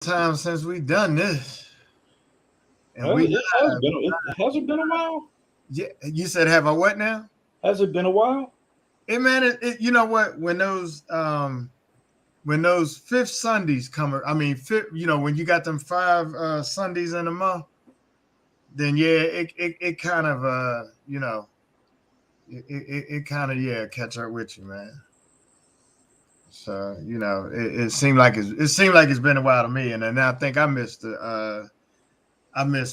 time since we done this, and we It has been. It hasn't been a while. yeah. You said have I what now? Has it been a while? Hey man, you know what? When those fifth Sundays come, I mean fifth, when you got them five Sundays in a month, then yeah, it kind of it kind of yeah catch up with you, man. So it seemed like it's been a while to me, and then I think I missed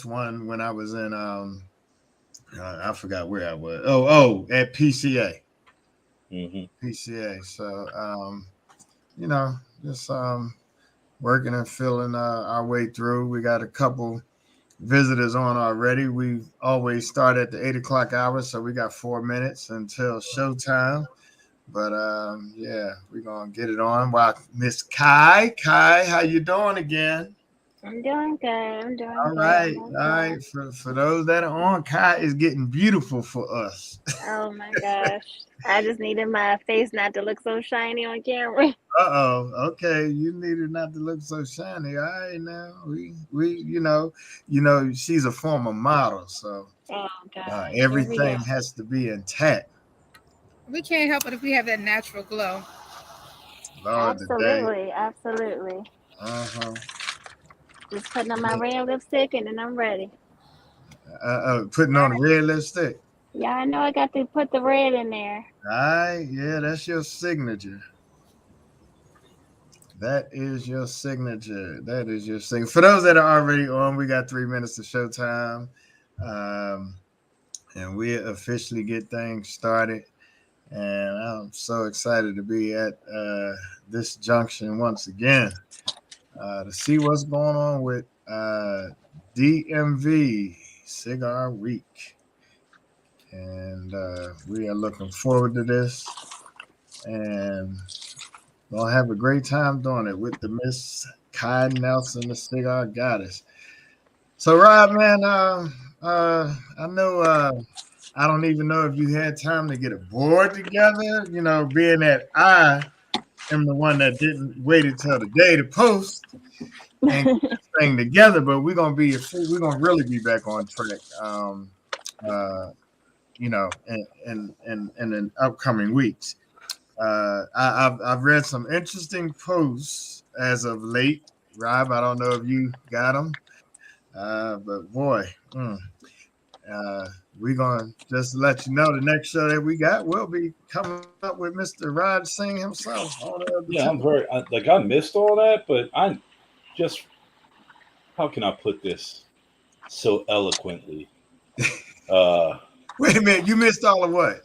one when I was in I forgot where I was. At PCA. Hmm. PCA. So you know, just working and filling our way through. We got a couple visitors on already. We always start at the 8 o'clock hour, so we got 4 minutes until showtime. But yeah, we're gonna get it on. While Miss Kai, how you doing again? I'm doing good. I'm doing All good. right, all right. For those that are on, Kai is getting beautiful for us. Oh my gosh. I just needed my face not to look so shiny on camera. Okay. You needed not to look so shiny. All right, now we she's a former model, so Oh gosh. Here we go. everything has to be intact. We can't help it if we have that natural glow. Lord, today. Absolutely. Absolutely. Uh-huh. Just putting on my red lipstick and then I'm ready. Putting on a red lipstick. Yeah, I know I got to put the red in there. All right, yeah, that's your signature. That is your signature. That is your signature. For those that are already on, we got 3 minutes to showtime. Um, and we officially get things started. And I'm so excited to be at this junction once again to see what's going on with DMV Cigar Week. And we are looking forward to this. And we'll have a great time doing it with the Miss Kai Nelson, the Cigar Goddess. So, Rob, man, I know I don't even know if you had time to get a board together. Being that I am the one that didn't wait until the day to post and get this thing together, but we're gonna really be back on track. Uh, in the upcoming weeks. I've read some interesting posts as of late, Rob. I don't know if you got them, but boy, we're gonna just let you know the next show that we got will be coming up with Mr. Rod Singh himself. Yeah, I missed all that, but I just how can I put this so eloquently? Uh, Wait a minute, you missed all of what?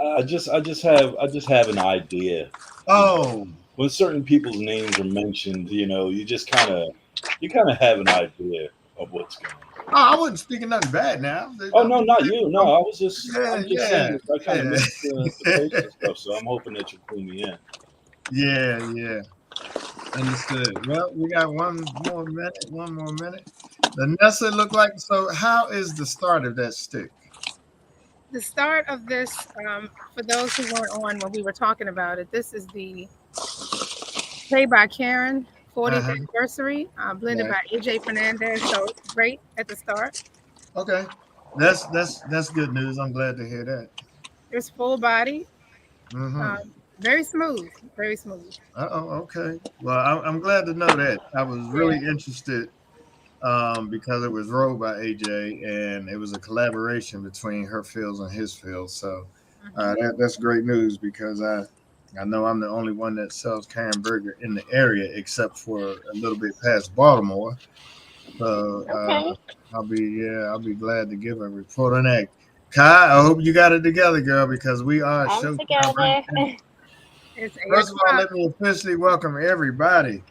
I just have an idea. You know, Oh, when certain people's names are mentioned, you kind of have an idea of what's going on. oh, I wasn't speaking nothing bad now. Oh no, not you. No, Yeah, I'm just yeah, saying I kind of yeah, missed the post and stuff, so I'm hoping that you clue me in. yeah. Understood. Well, we got one more minute. One more minute. The Nessa look like. So, how is the start of that stick? The start of this, for those who weren't on when we were talking about it, this is the Play by Karen 40th Uh-huh. anniversary, blended Right. by AJ Fernandez. So it's great at the start. Okay. That's good news. I'm glad to hear that. It's full body, Mm-hmm. very smooth, very smooth. Okay. Well, I'm glad to know that. I was Yeah. really interested because it was rolled by AJ and it was a collaboration between her fields and his fields. So Mhm. that's great news because I know I'm the only one that sells Karen Burger in the area except for a little bit past Baltimore. So Okay. I'll be glad to give a report on that. Kai, I hope you got it together, girl, because we are I'm showtime right together. now. It's 8 First of all, o'clock. let me officially welcome everybody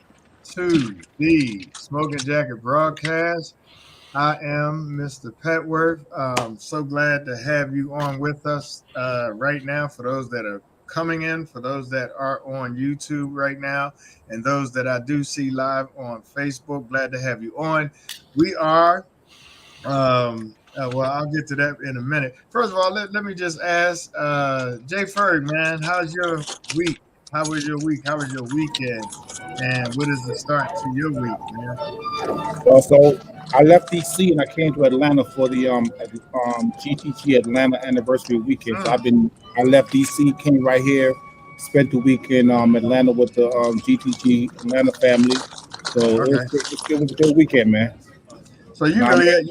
to the Smoking Jacket broadcast. I am Mr. Petworth. So glad to have you on with us right now. For those that are coming in, for those that are on YouTube right now, and those that I do see live on Facebook, glad to have you on. We are well, I'll get to that in a minute. First of all, let me just ask Jay Ferg, man, how's your week? How was your week? How was your weekend? And what is the start to your week, man? So I left DC and I came to Atlanta for the GTG Atlanta anniversary weekend. So Mm, I left DC, came right here, spent the week in Atlanta with the GTG Atlanta family. So okay. it was a good weekend, man. So you No, I'm really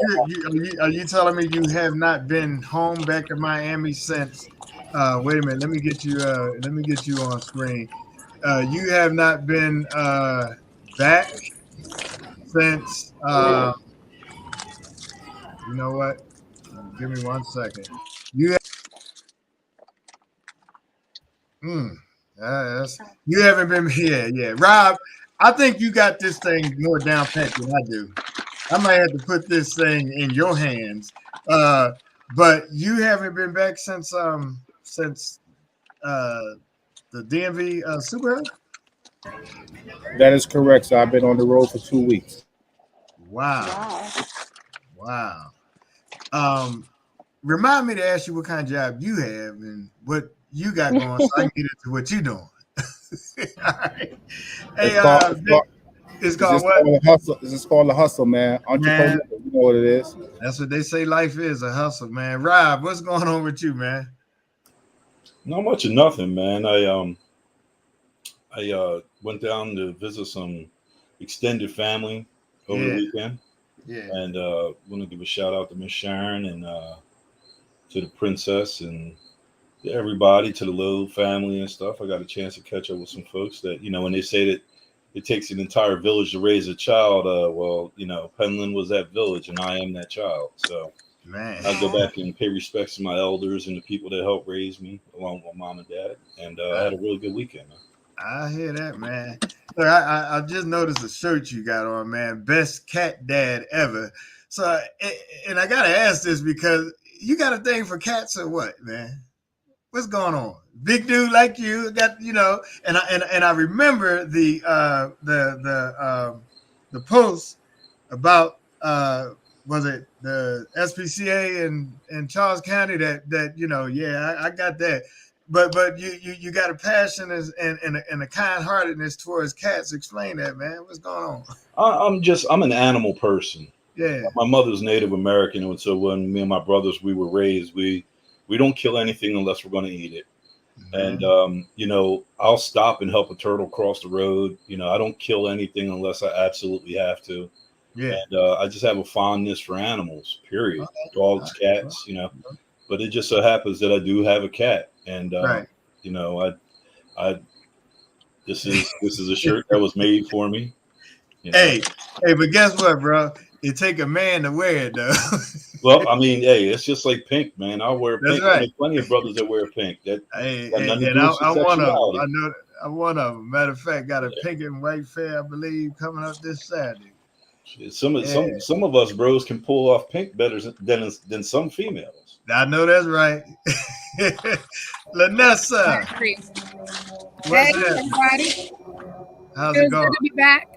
are you telling me you have not been home back to Miami since? Wait a minute. Let me get you on screen. You have not been back since. You know what? Give me 1 second. You Mm, you haven't been here, yeah. Rob, I think you got this thing more down pat than I do. I might have to put this thing in your hands. Uh, but you haven't been back since uh the DMV Super. that is correct. So I've been on the road for 2 weeks. Wow, Wow. wow. Um, Remind me to ask you what kind of job you have and what you got going, so I can get into what you're doing. All right. It's Hey, called, Vic, it's it's called just what? called a hustle. It's just called a hustle, man. Entrepreneur, Man, you know what it is. that's what they say life is, a hustle, man. Rob, what's going on with you, man? Not much of nothing, man. I went down to visit some extended family over the Yeah, weekend, yeah. and want to give a shout out to Miss Sharon and to the princess and to everybody, to the little family and stuff. I got a chance to catch up with some folks that, when they say that it takes an entire village to raise a child, well, Penland was that village, and I am that child. So Man, I go Aw. back and pay respects to my elders and the people that helped raise me, along with mom and dad. And I I, had a really good weekend, man. I hear that, man. Look, I just noticed the shirt you got on, man. Best cat dad ever. So, and I gotta ask this because you got a thing for cats or what, man? What's going on? Big dude like you got, and I remember the post about was it the SPCA in Charles County that yeah, I got that. But you got a passion and a kind heartedness towards cats. Explain that, man. What's going on? I'm an animal person. Yeah. My mother's Native American, and so when me and my brothers we were raised, we don't kill anything unless we're going to eat it. And Mhm. I'll stop and help a turtle cross the road. I don't kill anything unless I absolutely have to. Yeah. And I just have a fondness for animals. All Period. right. Dogs, cats. But it just so happens that I do have a cat, and Right. I this is a shirt that was made for me. Hey, but guess what, bro? It take a man to wear it, though. Well, I mean, hey, it's just like pink, man. I wear That's pink. I right. know plenty of brothers that wear pink. That got Hey, nothing to and do with I'm one of them. I sexuality. know I'm one of them. Matter of fact, got a Yeah. pink and white fair, I believe, coming up this Saturday. Some of Yeah, some of us bros can pull off pink better than some females. I know that's right. Lanessa, That's crazy. what's Hey, happening? everybody. How's it Feels good going? to be back.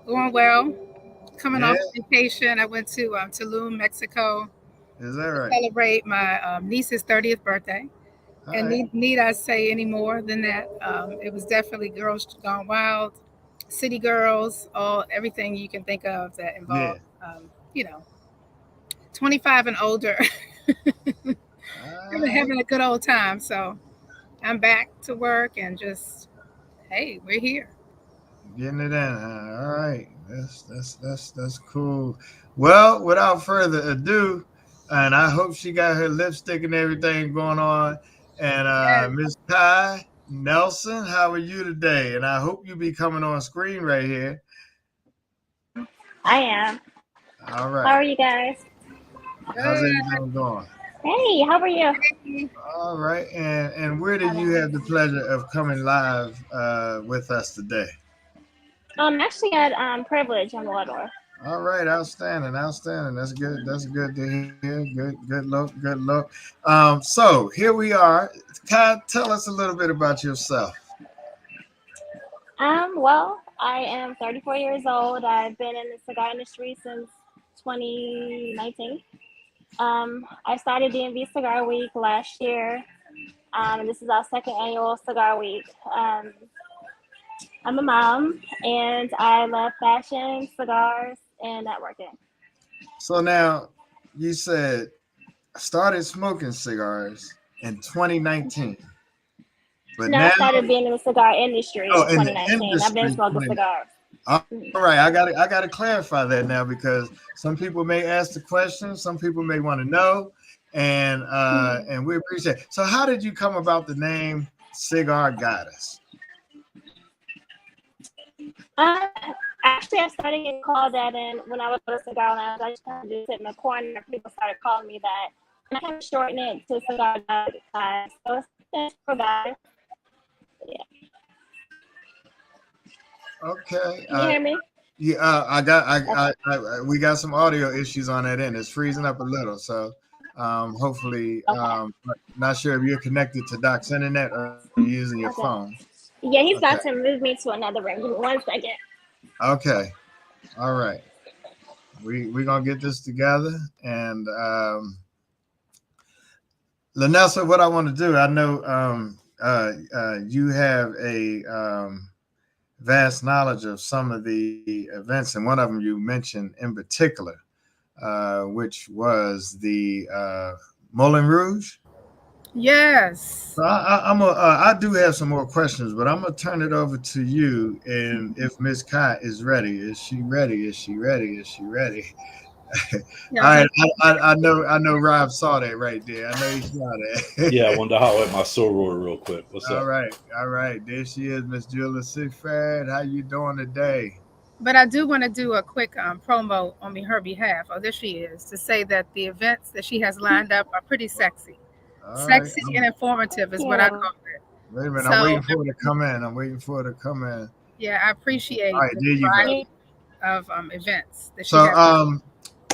Going well. Coming Yeah, off vacation. I went to Tulum, Mexico is that to right? celebrate my niece's 30th birthday. All And right. need I say any more than that? It was definitely Girls Gone Wild, City Girls, everything you can think of that Yeah. involved, you know, 25 and older, All right. having a good old time. So I'm back to work and just, hey, we're here. Getting it in. Huh? All right. That's cool. Well, without further ado, and I hope she got her lipstick and everything going on. And Yes. Miss Kai Nelson, how are you today? And I hope you be coming on screen right here. I am. All How right. are you guys? How's Good. everything going? Hey, how are you? All right. And where did you have the pleasure of coming live with us today? Actually at Privilege in Waldorf. All right, outstanding, outstanding. That's good. That's good to hear. Good look, good look. So here we are. Kai, tell us a little bit about yourself. Well, I am 34 years old. I've been in the cigar industry since 2019. I started DMV Cigar Week last year. This is our second annual Cigar Week. I'm a mom, and I love fashion, cigars, and networking. So now you said started smoking cigars in 2019, but No, now I started being in the cigar industry in in the 2019. I've been industry. smoking cigars. All right, I gotta clarify that now because some people may ask the question, some people may want to know, and we appreciate it. So how did you come about the name Cigar Goddess? Uh, Actually, I started getting called that, and when I was at a cigar lounge, I just kind of just sit in the corner, and people started calling me that, and I kind of shortened it to Cigar Goddess. So it's Cigar Goddess. Yeah. Okay. Can you hear me? Yeah, we got some audio issues on that end. It's freezing up a little, so hopefully, Okay. not sure if you're connected to Doc's internet or you're using your Okay. phone. Yeah, he's Okay. about to move me to another room. Give me 1 second. Okay. All right. We're gonna get this together, and Lanessa, what I want to do, I know you have a vast knowledge of some of the events, and one of them you mentioned in particular, which was the Moulin Rouge. Yes. So I do have some more questions, but I'm gonna turn it over to you. And if Miss Kai is ready, is she ready? Is she ready? Is she ready? Yeah, All okay. right, I know Rob saw that right there. I know he saw that. Yeah, I wanted to holler at my soror real quick. What's All up? right. There she is, Miss Julia Sigfrid. How you doing today? But I do want to do a quick promo on her behalf. Oh, there she is, to say that the events that she has lined up are pretty sexy. All right. Sexy and informative is what I call it. Wait a minute. I'm So, waiting for it to come in. yeah, I appreciate All right, the there you go. variety of events that she So has.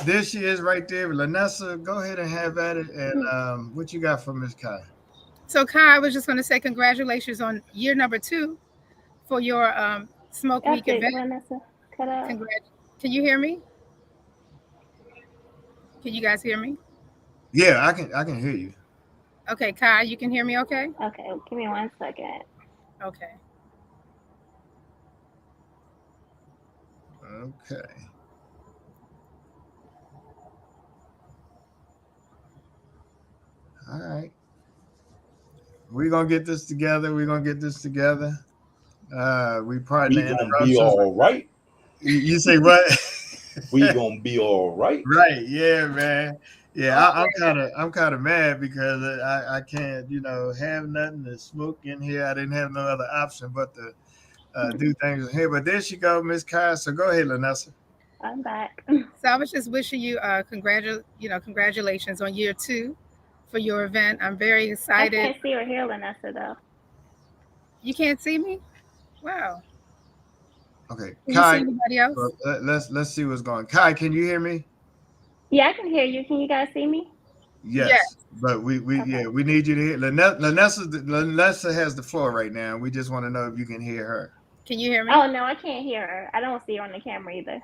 there she is right there. Lanessa, go ahead and have at it. And what you got for Miss Kai? So, Kai, I was just going to say congratulations on year number 2 for your Smoke Week event. Vanessa, cut out. Can you hear me? Can you guys hear me? Yeah, I can hear you. Okay, Kai, you can hear me okay? Okay, give me 1 second. Okay. Okay. All right. We're gonna get this together. We pardon We the gonna be interruptions. all right. You say what? We gonna be all right. Right. Yeah, man. Yeah, I'm kind of mad because I can't, have nothing to smoke in here. I didn't have no other option but to do things in here. But there she go, Miss Kai. So go ahead, Lanessa. I'm back. So I was just wishing you congratulations on year 2 for your event. I'm very I excited. can't see or hear Vanessa though. You can't see me? Wow. Okay, Can Kai. you see anybody else? Let's see what's going. Kai, can you hear me? Yeah, I can hear you. Can you guys see me? Yes. But we need you to hear. Lanessa has the floor right now. We just want to know if you can hear her. Can you hear me? Oh no, I can't hear her. I don't see her on the camera either.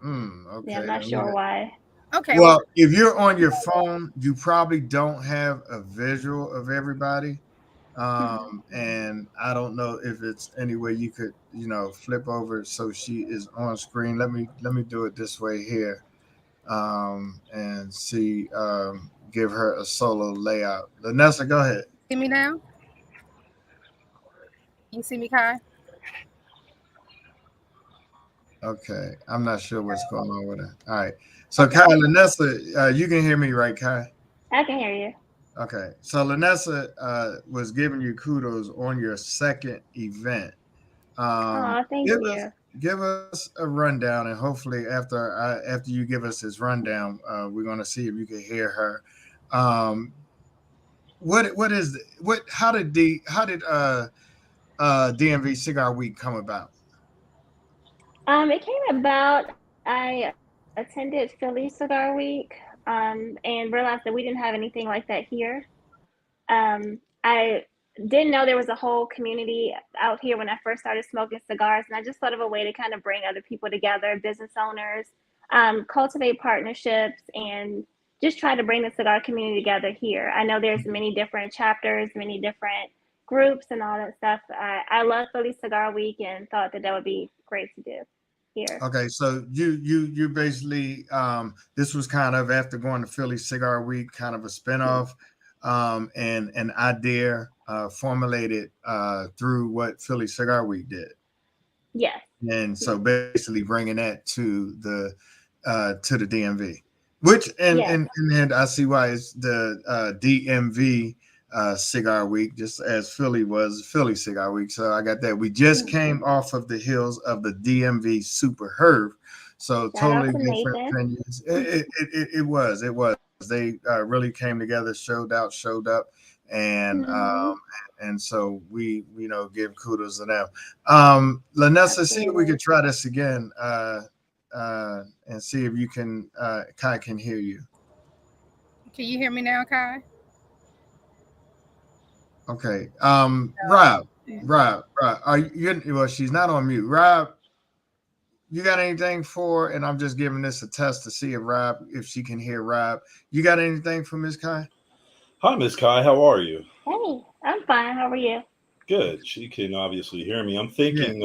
Okay. Yeah, I'm not sure why. Okay. Well, if you're on your phone, you probably don't have a visual of everybody. And I don't know if it's any way you could, flip over so she is on screen. Let me do it this way here. And see, give her a solo layout. Lanessa, go ahead. See me now? You see me, Kai? Okay, I'm not sure what's going on with her. All right, so Kai, Lanessa, you can hear me, right, Kai? I can hear you. Okay, so Lanessa was giving you kudos on your second event. Thank you. Give us a rundown, and hopefully after you give us this rundown, we're going to see if you can hear her. How did DMV Cigar Week come about? It came about. I attended Philly Cigar Week, and realized that we didn't have anything like that here. I didn't know there was a whole community out here when I first started smoking cigars, and I just thought of a way to kind of bring other people together, business owners, cultivate partnerships, and just try to bring the cigar community together here. I know there's many different chapters, many different groups and all that stuff. I love Philly Cigar Week and thought that would be great to do here. Okay, so you basically this was kind of after going to Philly Cigar Week, kind of a spinoff, and an idea formulated through what Philly Cigar Week did. Yes. And so basically bringing that to the DMV, which and I see why it's the DMV Cigar Week, just as Philly was Philly Cigar Week. So I got that. We just came off of the heels of the DMV Super Herb, so totally different venues. It was. They really came together, showed up, and so we give kudos to them. Lanessa, see if we could try this again and see if you can Kai can hear you. Can you hear me now, Kai? Okay. Rob, are you, well, she's not on mute. Rob, you got anything for, and I'm just giving this a test to see if she can hear Rob. You got anything for Ms. Kai? Hi, Ms. Kai. How are you? Hey, I'm fine. How are you? Good. She can obviously hear me. I'm thinking,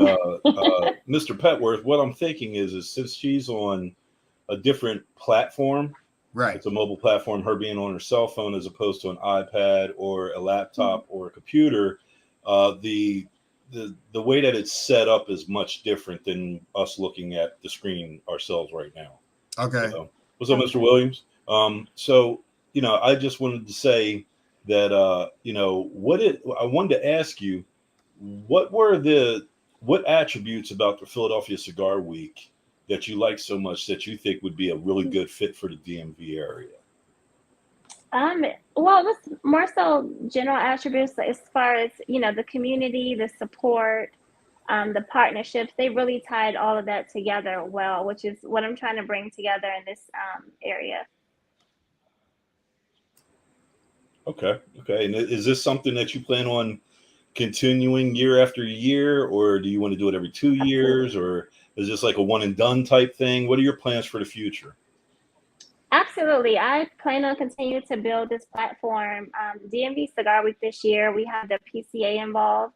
Mr. Petworth, what I'm thinking is since she's on a different platform, right? It's a mobile platform, her being on her cell phone as opposed to an iPad or a laptop or a computer, the way that it's set up is much different than us looking at the screen ourselves right now. Okay. So, what's up, Mr. Williams? So, I just wanted to say that, I wanted to ask you, what attributes about the Philadelphia Cigar Week that you like so much that you think would be a really good fit for the DMV area? Well, it's more so general attributes as far as, the community, the support, the partnerships. They really tied all of that together well, which is what I'm trying to bring together in this area. Okay. And is this something that you plan on continuing year after year, or do you want to do it every 2 years, or is this like a one and done type thing? What are your plans for the future? Absolutely. I plan on continuing to build this platform. DMV Cigar Week this year, we have the PCA involved.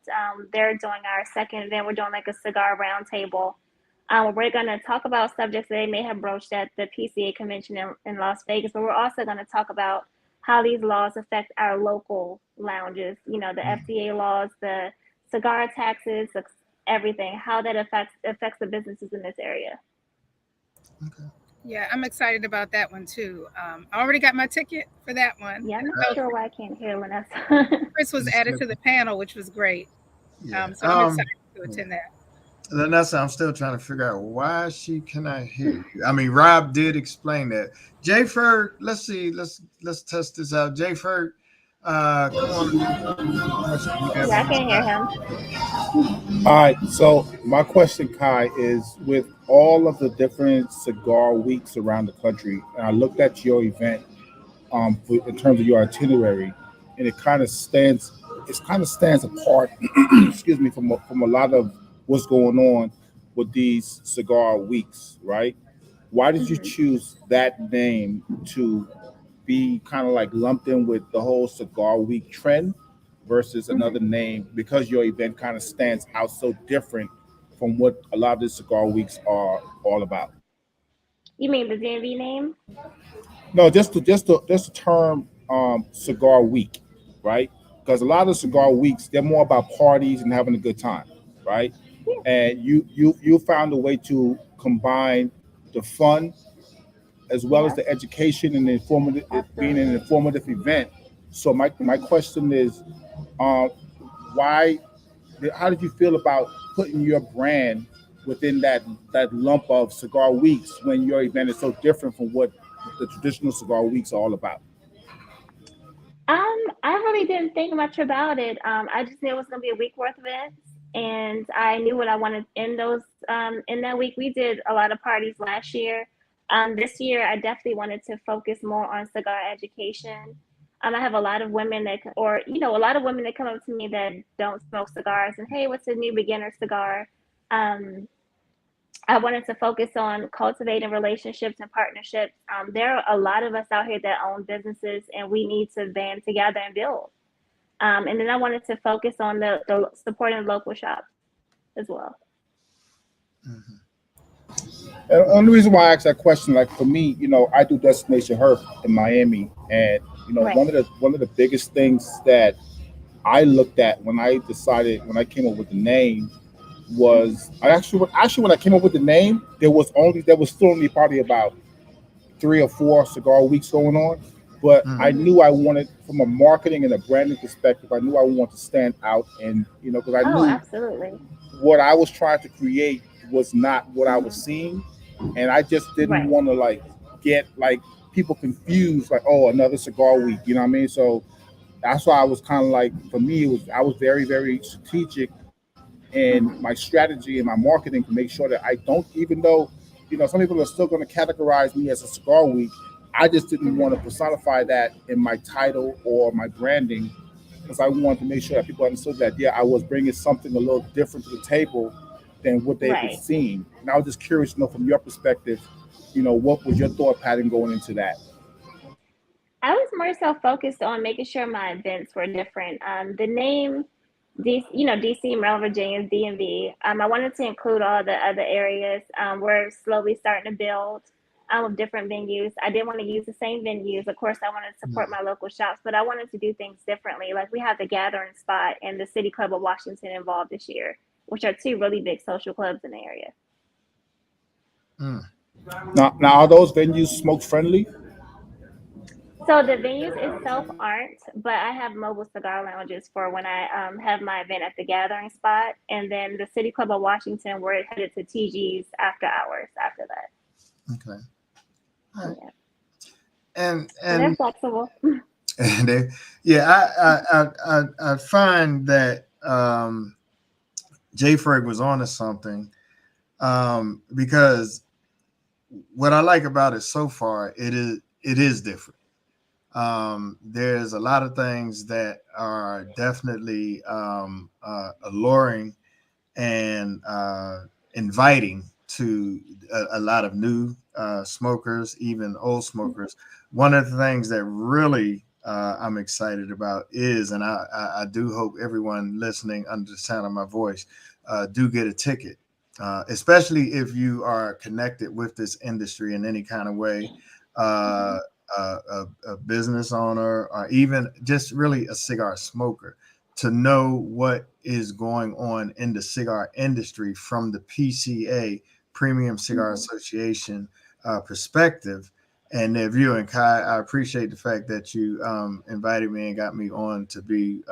They're doing our second event. We're doing like a cigar roundtable. We're going to talk about subjects that they may have broached at the PCA convention in Las Vegas, but we're also going to talk about how these laws affect our local lounges, the FDA laws, the cigar taxes, everything, how that affects the businesses in this area. Okay. Yeah, I'm excited about that one too. I already got my ticket for that one. Yeah, I'm not sure why I can't hear Lanessa. Chris was added to the panel, which was great. Yeah. So I'm excited to attend that. Lanessa, I'm still trying to figure out why she cannot hear you. I mean, Rob did explain that. Jay Ferg, let's see, let's test this out. Jay Ferg, come on. Yeah, I can't hear him. All right, so my question, Kai, is with all of the different cigar weeks around the country, and I looked at your event in terms of your itinerary, and it kind of stands apart, excuse me, from a lot of what's going on with these cigar weeks, right? Why did you choose that name to be kind of like lumped in with the whole cigar week trend versus another name, because your event kind of stands out so different from what a lot of the cigar weeks are all about? You mean the DMV name? No, just the term cigar week, right? Because a lot of cigar weeks, they're more about parties and having a good time, right? And you found a way to combine the fun as well as the education and the informative, being an informative event. So my question is, why? How did you feel about putting your brand within that lump of cigar weeks when your event is so different from what the traditional cigar weeks are all about? I really didn't think much about it. I just knew it was going to be a week worth of events, and I knew what I wanted in those in that week. We did a lot of parties last year. This year, I definitely wanted to focus more on cigar education. I have a lot of women a lot of women that come up to me that don't smoke cigars, and hey, what's a new beginner cigar? I wanted to focus on cultivating relationships and partnerships. There are a lot of us out here that own businesses, and we need to band together and build. And then I wanted to focus on the supporting local shops as well. Mhm. And the only reason why I asked that question, like for me, I do Destination Herb in Miami, and Right. one of the biggest things that I looked at when I came up with the name was I actually when I came up with the name, there was still only probably about 3 or 4 cigar weeks going on. But I Mhm. Mm-hmm. knew I wanted, from a marketing and a branding perspective, I knew I wanted to stand out, and because I Oh, knew absolutely. what I was trying to create was not what I was Mm-hmm. seeing, and I just didn't Right. want to like get like people confused, like, oh, another cigar week, you know what I mean? So that's why I was kind of like, for me, it was I was very, very strategic in my Mm-hmm. strategy and my marketing to make sure that I don't, even though some people are still going to categorize me as a cigar week. I just didn't want to Mm-hmm. personify that in my title or my branding, because I wanted to make sure that people understood that, yeah, I was bringing something a little different to the table than what they've been Right. seeing. And I was just curious to know, from your perspective, what was your thought pattern going into that? I was more so focused on making sure my events were different. The name, DC, Maryland, Virginia is DMV. I wanted to include all the other areas. We're slowly starting to build with different venues. I didn't want to use the same venues. Of course, I wanted to support my local shops, but I wanted to do things differently. Like we have the Gathering Spot and the City Club of Washington involved this year, which are two really big social clubs in the area. Mm. Now, are those venues smoke friendly? So the venues itself aren't, but I have mobile cigar lounges for when I have my event at the Gathering Spot, and then the City Club of Washington, we're headed to TG's after hours after that. Okay. All right. Yeah, And so they're and flexible. and they, yeah, I find that Jay Ferg was onto something, because what I like about it so far, it is different. There's a lot of things that are definitely alluring and inviting to a lot of new smokers, even old smokers. One of the things that really I'm excited about is, and I do hope everyone listening under the sound of my voice do get a ticket, especially if you are connected with this industry in any kind of way. Uh, a business owner, or even just really a cigar smoker, to know what is going on in the cigar industry from the PCA, Premium Cigar Mhm. Association perspective and their view. And Kai, I appreciate the fact that you invited me and got me on to be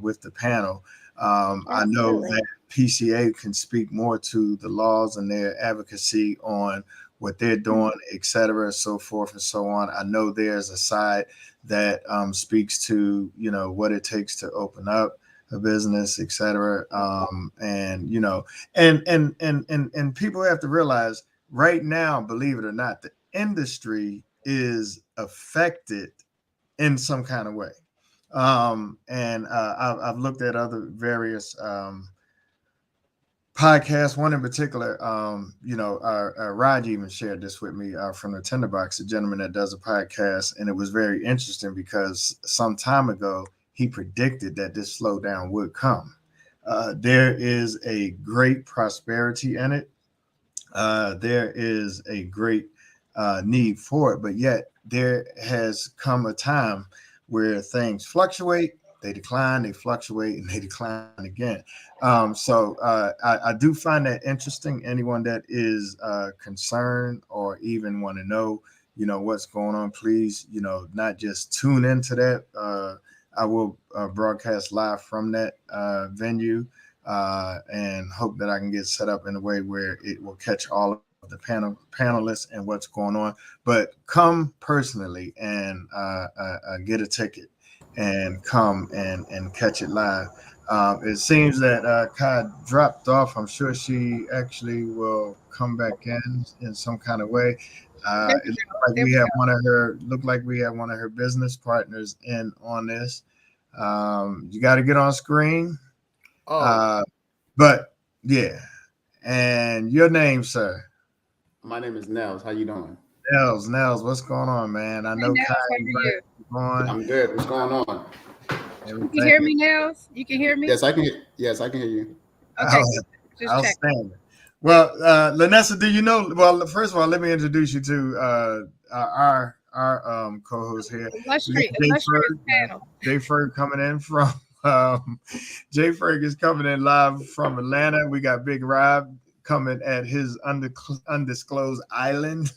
with the panel. I know that Absolutely. PCA can speak more to the laws and their advocacy on what they're doing, Mhm. et cetera, so forth and so on. I know there's a side that speaks to what it takes to open up a business, et cetera. And and people have to realize right now, believe it or not, the industry is affected in some kind of way. And I've looked at other various podcasts. One in particular, Raj even shared this with me from the Tinderbox, a gentleman that does a podcast, and it was very interesting because some time ago he predicted that this slowdown would come. There is a great prosperity in it. There is a great need for it, but yet there has come a time where things fluctuate, they decline, they fluctuate, and they decline again. So I do find that interesting. Anyone that is concerned or even want to know, what's going on, please, not just tune into that. I will broadcast live from that venue and hope that I can get set up in a way where it will catch all of the panelists and what's going on. But come personally and get a ticket and come and catch it live. It seems that Kai dropped off. I'm sure she actually will come back in some kind of way. There It we looked go. like There we we have go. one of her business partners in on this. You got to get on screen, Oh, uh, but yeah, And your name, sir? My name is Nels. How you doing? Nels, what's going on, man? I Hey, know Nels, Kai how are invited you? you on. I'm good. What's going on? You can Everything. hear me, Nels? You can hear me? Yes, I can. Yes, I can hear you. Okay, Out- good. Just check. Outstanding. Well, Lanessa, do you know? Well, first of all, let me introduce you to our co-host here. We got Illustrious panel. Jay Ferg coming in from Jay Ferg is coming in live from Atlanta. We got Big Rob coming at his undisclosed island.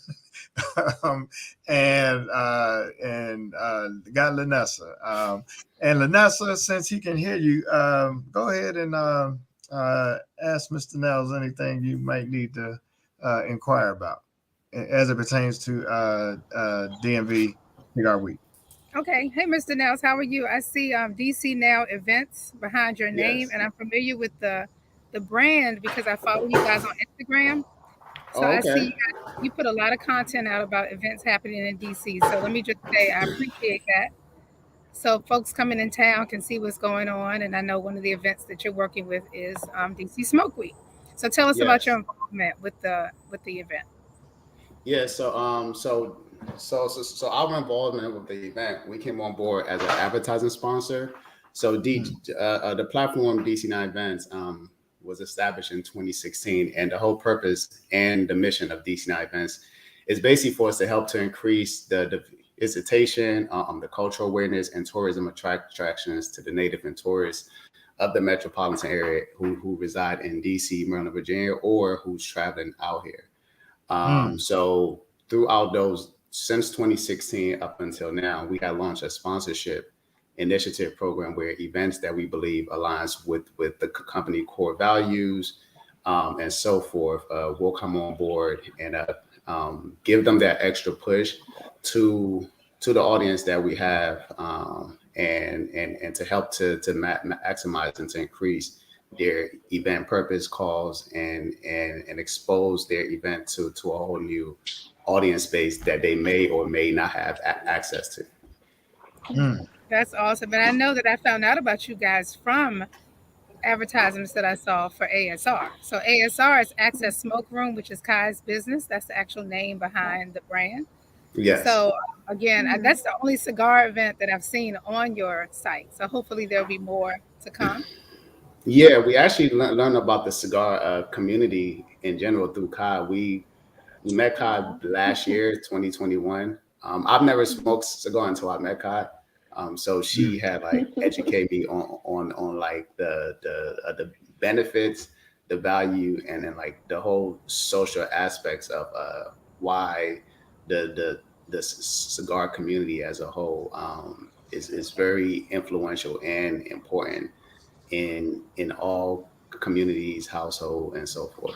And got Lanessa. And Lanessa, since he can hear you, go ahead and ask Mr. Nels anything you might need to inquire about as it pertains to DMV Cigar Week. Okay. Hey, Mr. Nels, how are you? I see DC Now events behind your name, Yes. and I'm familiar with the brand because I follow you guys on Instagram. So Oh, I see okay. you put a lot of content out about events happening in DC. So let me just say I appreciate that. So folks coming in town can see what's going on, and I know one of the events that you're working with is DC Smoke Week. So tell us about your Yes. involvement with the event. Yeah. So our involvement with the event, we came on board as an advertising sponsor. So the platform DC9 Events was established in 2016, and the whole purpose and the mission of DC9 Events is basically for us to help to increase the visitation, the cultural awareness, and tourism attractions to the native and tourists of the metropolitan area who reside in DC, Maryland, Virginia, or who's traveling out here. So throughout those, since 2016 up until now, we had launched a sponsorship initiative program where events that we believe aligns with the company core values and so forth will come on board and give them that extra push to the audience that we have and to help to maximize and to increase their event purpose, cause, and expose their event to a whole new audience base that they may or may not have access to. That's awesome. And I know that I found out about you guys from advertisements that I saw for ASR. So ASR is Access Smoke Room, which is Kai's business. That's the actual name behind the brand. Yes. So again, that's the only cigar event that I've seen on your site. So hopefully there'll be more to come. Yeah, we actually learned about the cigar community in general through Kai. We met Kai last year, 2021. I've never smoked cigar until I met Kai. So she had like educated me on like the benefits, the value, and then like the whole social aspects of why the cigar community as a whole is very influential and important in all communities, household, and so forth.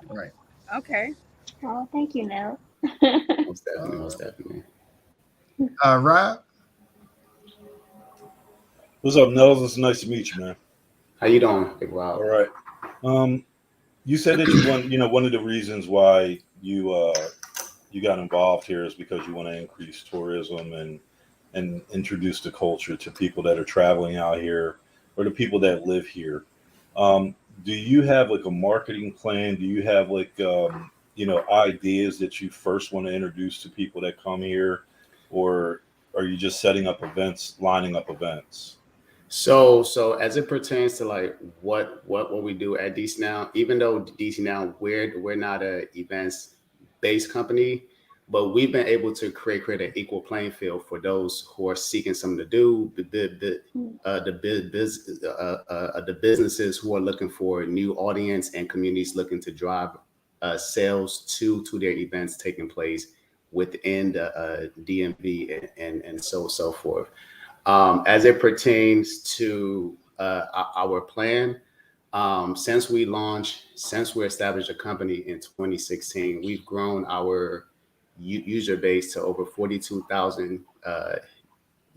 Right. Okay. Oh, thank you, Nell. Most definitely. Rob? What's up, Nels? It's nice to meet you, man. How you doing, Big Rob? All right. You said that one of the reasons why you got involved here is because you want to increase tourism and introduce the culture to people that are traveling out here or the people that live here. Do you have like a marketing plan? Do you have like ideas that you first want to introduce to people that come here, or are you just setting up events, lining up events? So as it pertains to like what we do at DC Now, even though DC Now we're not a events based company, but we've been able to create an equal playing field for those who are seeking something to do, the businesses who are looking for a new audience and communities looking to drive sales to their events taking place within the DMV and so forth. As it pertains to our plan, since we established a company in 2016, we've grown our user base to over 42,000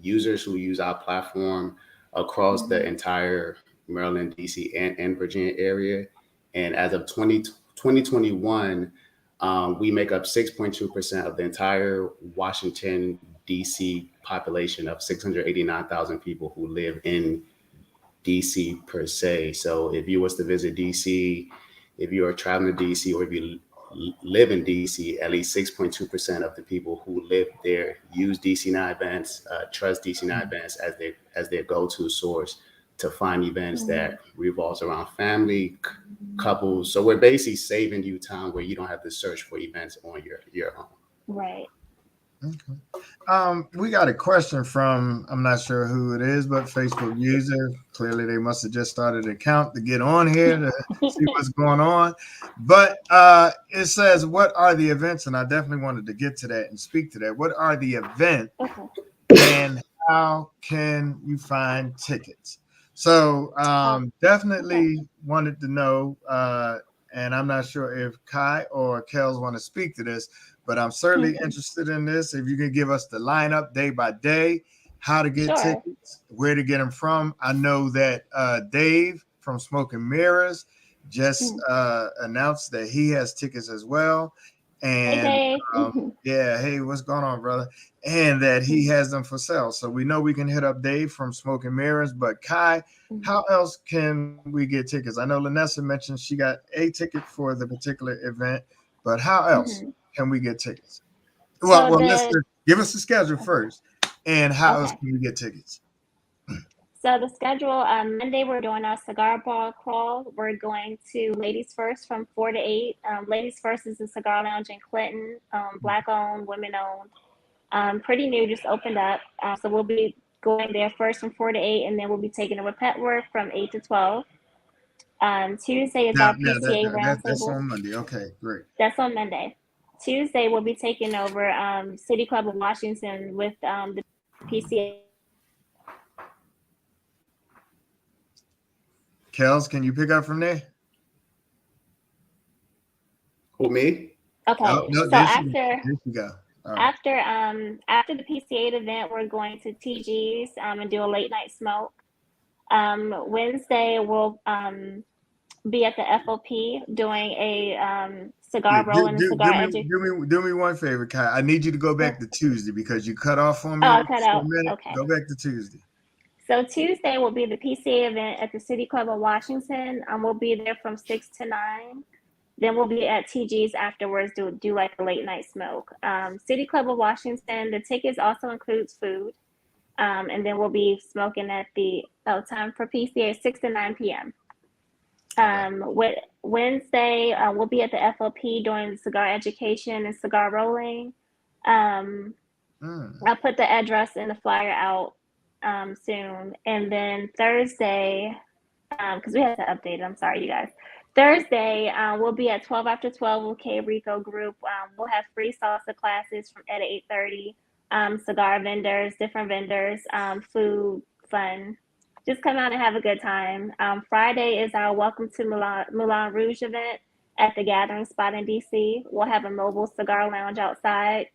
users who use our platform across the entire Maryland, DC, and Virginia area. And as of 2021, we make up 6.2% of the entire Washington, DC population of 689,000 people who live in DC per se. So if you was to visit DC, if you're traveling to DC or if you live in DC, at least 6.2% of the people who live there use DC9 events, trust DC9 events as their go-to source to find events that revolves around family, couples. So we're basically saving you time where you don't have to search for events on your own. Right. Okay. We got a question from, I'm not sure who it is, but Facebook user. Clearly, they must have just started an account to get on here to see what's going on. But it says, what are the events? And I definitely wanted to get to that and speak to that. What are the events and how can you find tickets? So definitely wanted to know, and I'm not sure if Kai or Kels want to speak to this, but I'm certainly interested in this. If you can give us the lineup day by day, how to get tickets, where to get them from. I know that Dave from Smoke and Mirrors just announced that he has tickets as well. And yeah, hey, what's going on, brother? And that he has them for sale. So we know we can hit up Dave from Smoke and Mirrors. But Kai, how else can we get tickets? I know Lanessa mentioned she got a ticket for the particular event, but how else can we get tickets? Well, let's give us the schedule first, and how else can we get tickets? So the schedule, Monday we're doing our cigar bar crawl. We're going to Ladies First from 4 to 8. Ladies First is a cigar lounge in Clinton, Black owned, women owned. Pretty new, just opened up. So we'll be going there first from 4 to 8, and then we'll be taking over Petworth from 8 to 12. Tuesday is our PCA roundtable. That's on Monday. Okay, great. That's on Monday. Tuesday we'll be taking over City Club of Washington with the PCA. Kels, can you pick up from there? Who, me? Okay. Oh, no, so after you go. Right. After the PCA event, we're going to TG's and do a late night smoke. Wednesday we'll be at the FOP doing a cigar rolling and cigar education. Do me one favor, Kai. I need you to go back to Tuesday because you cut off for me. Oh, cut out. Okay. Go back to Tuesday. So Tuesday will be the PCA event at the City Club of Washington. We'll be there from 6 to 9. Then we'll be at TG's afterwards to do like a late night smoke. City Club of Washington, the tickets also includes food. And then we'll be smoking at the time for PCA 6 to 9 p.m. Wednesday, we'll be at the FOP doing cigar education and cigar rolling. I'll put the address and the flyer out soon. And then Thursday, because we have to update it, I'm sorry, you guys. Thursday, we'll be at 12 after 12 with K Rico Group. We'll have free salsa classes from at 8:30. Cigar vendors, different vendors, food, fun. Just come out and have a good time. Friday is our Welcome to Moulin Rouge event at the Gathering Spot in DC. We'll have a mobile cigar lounge outside.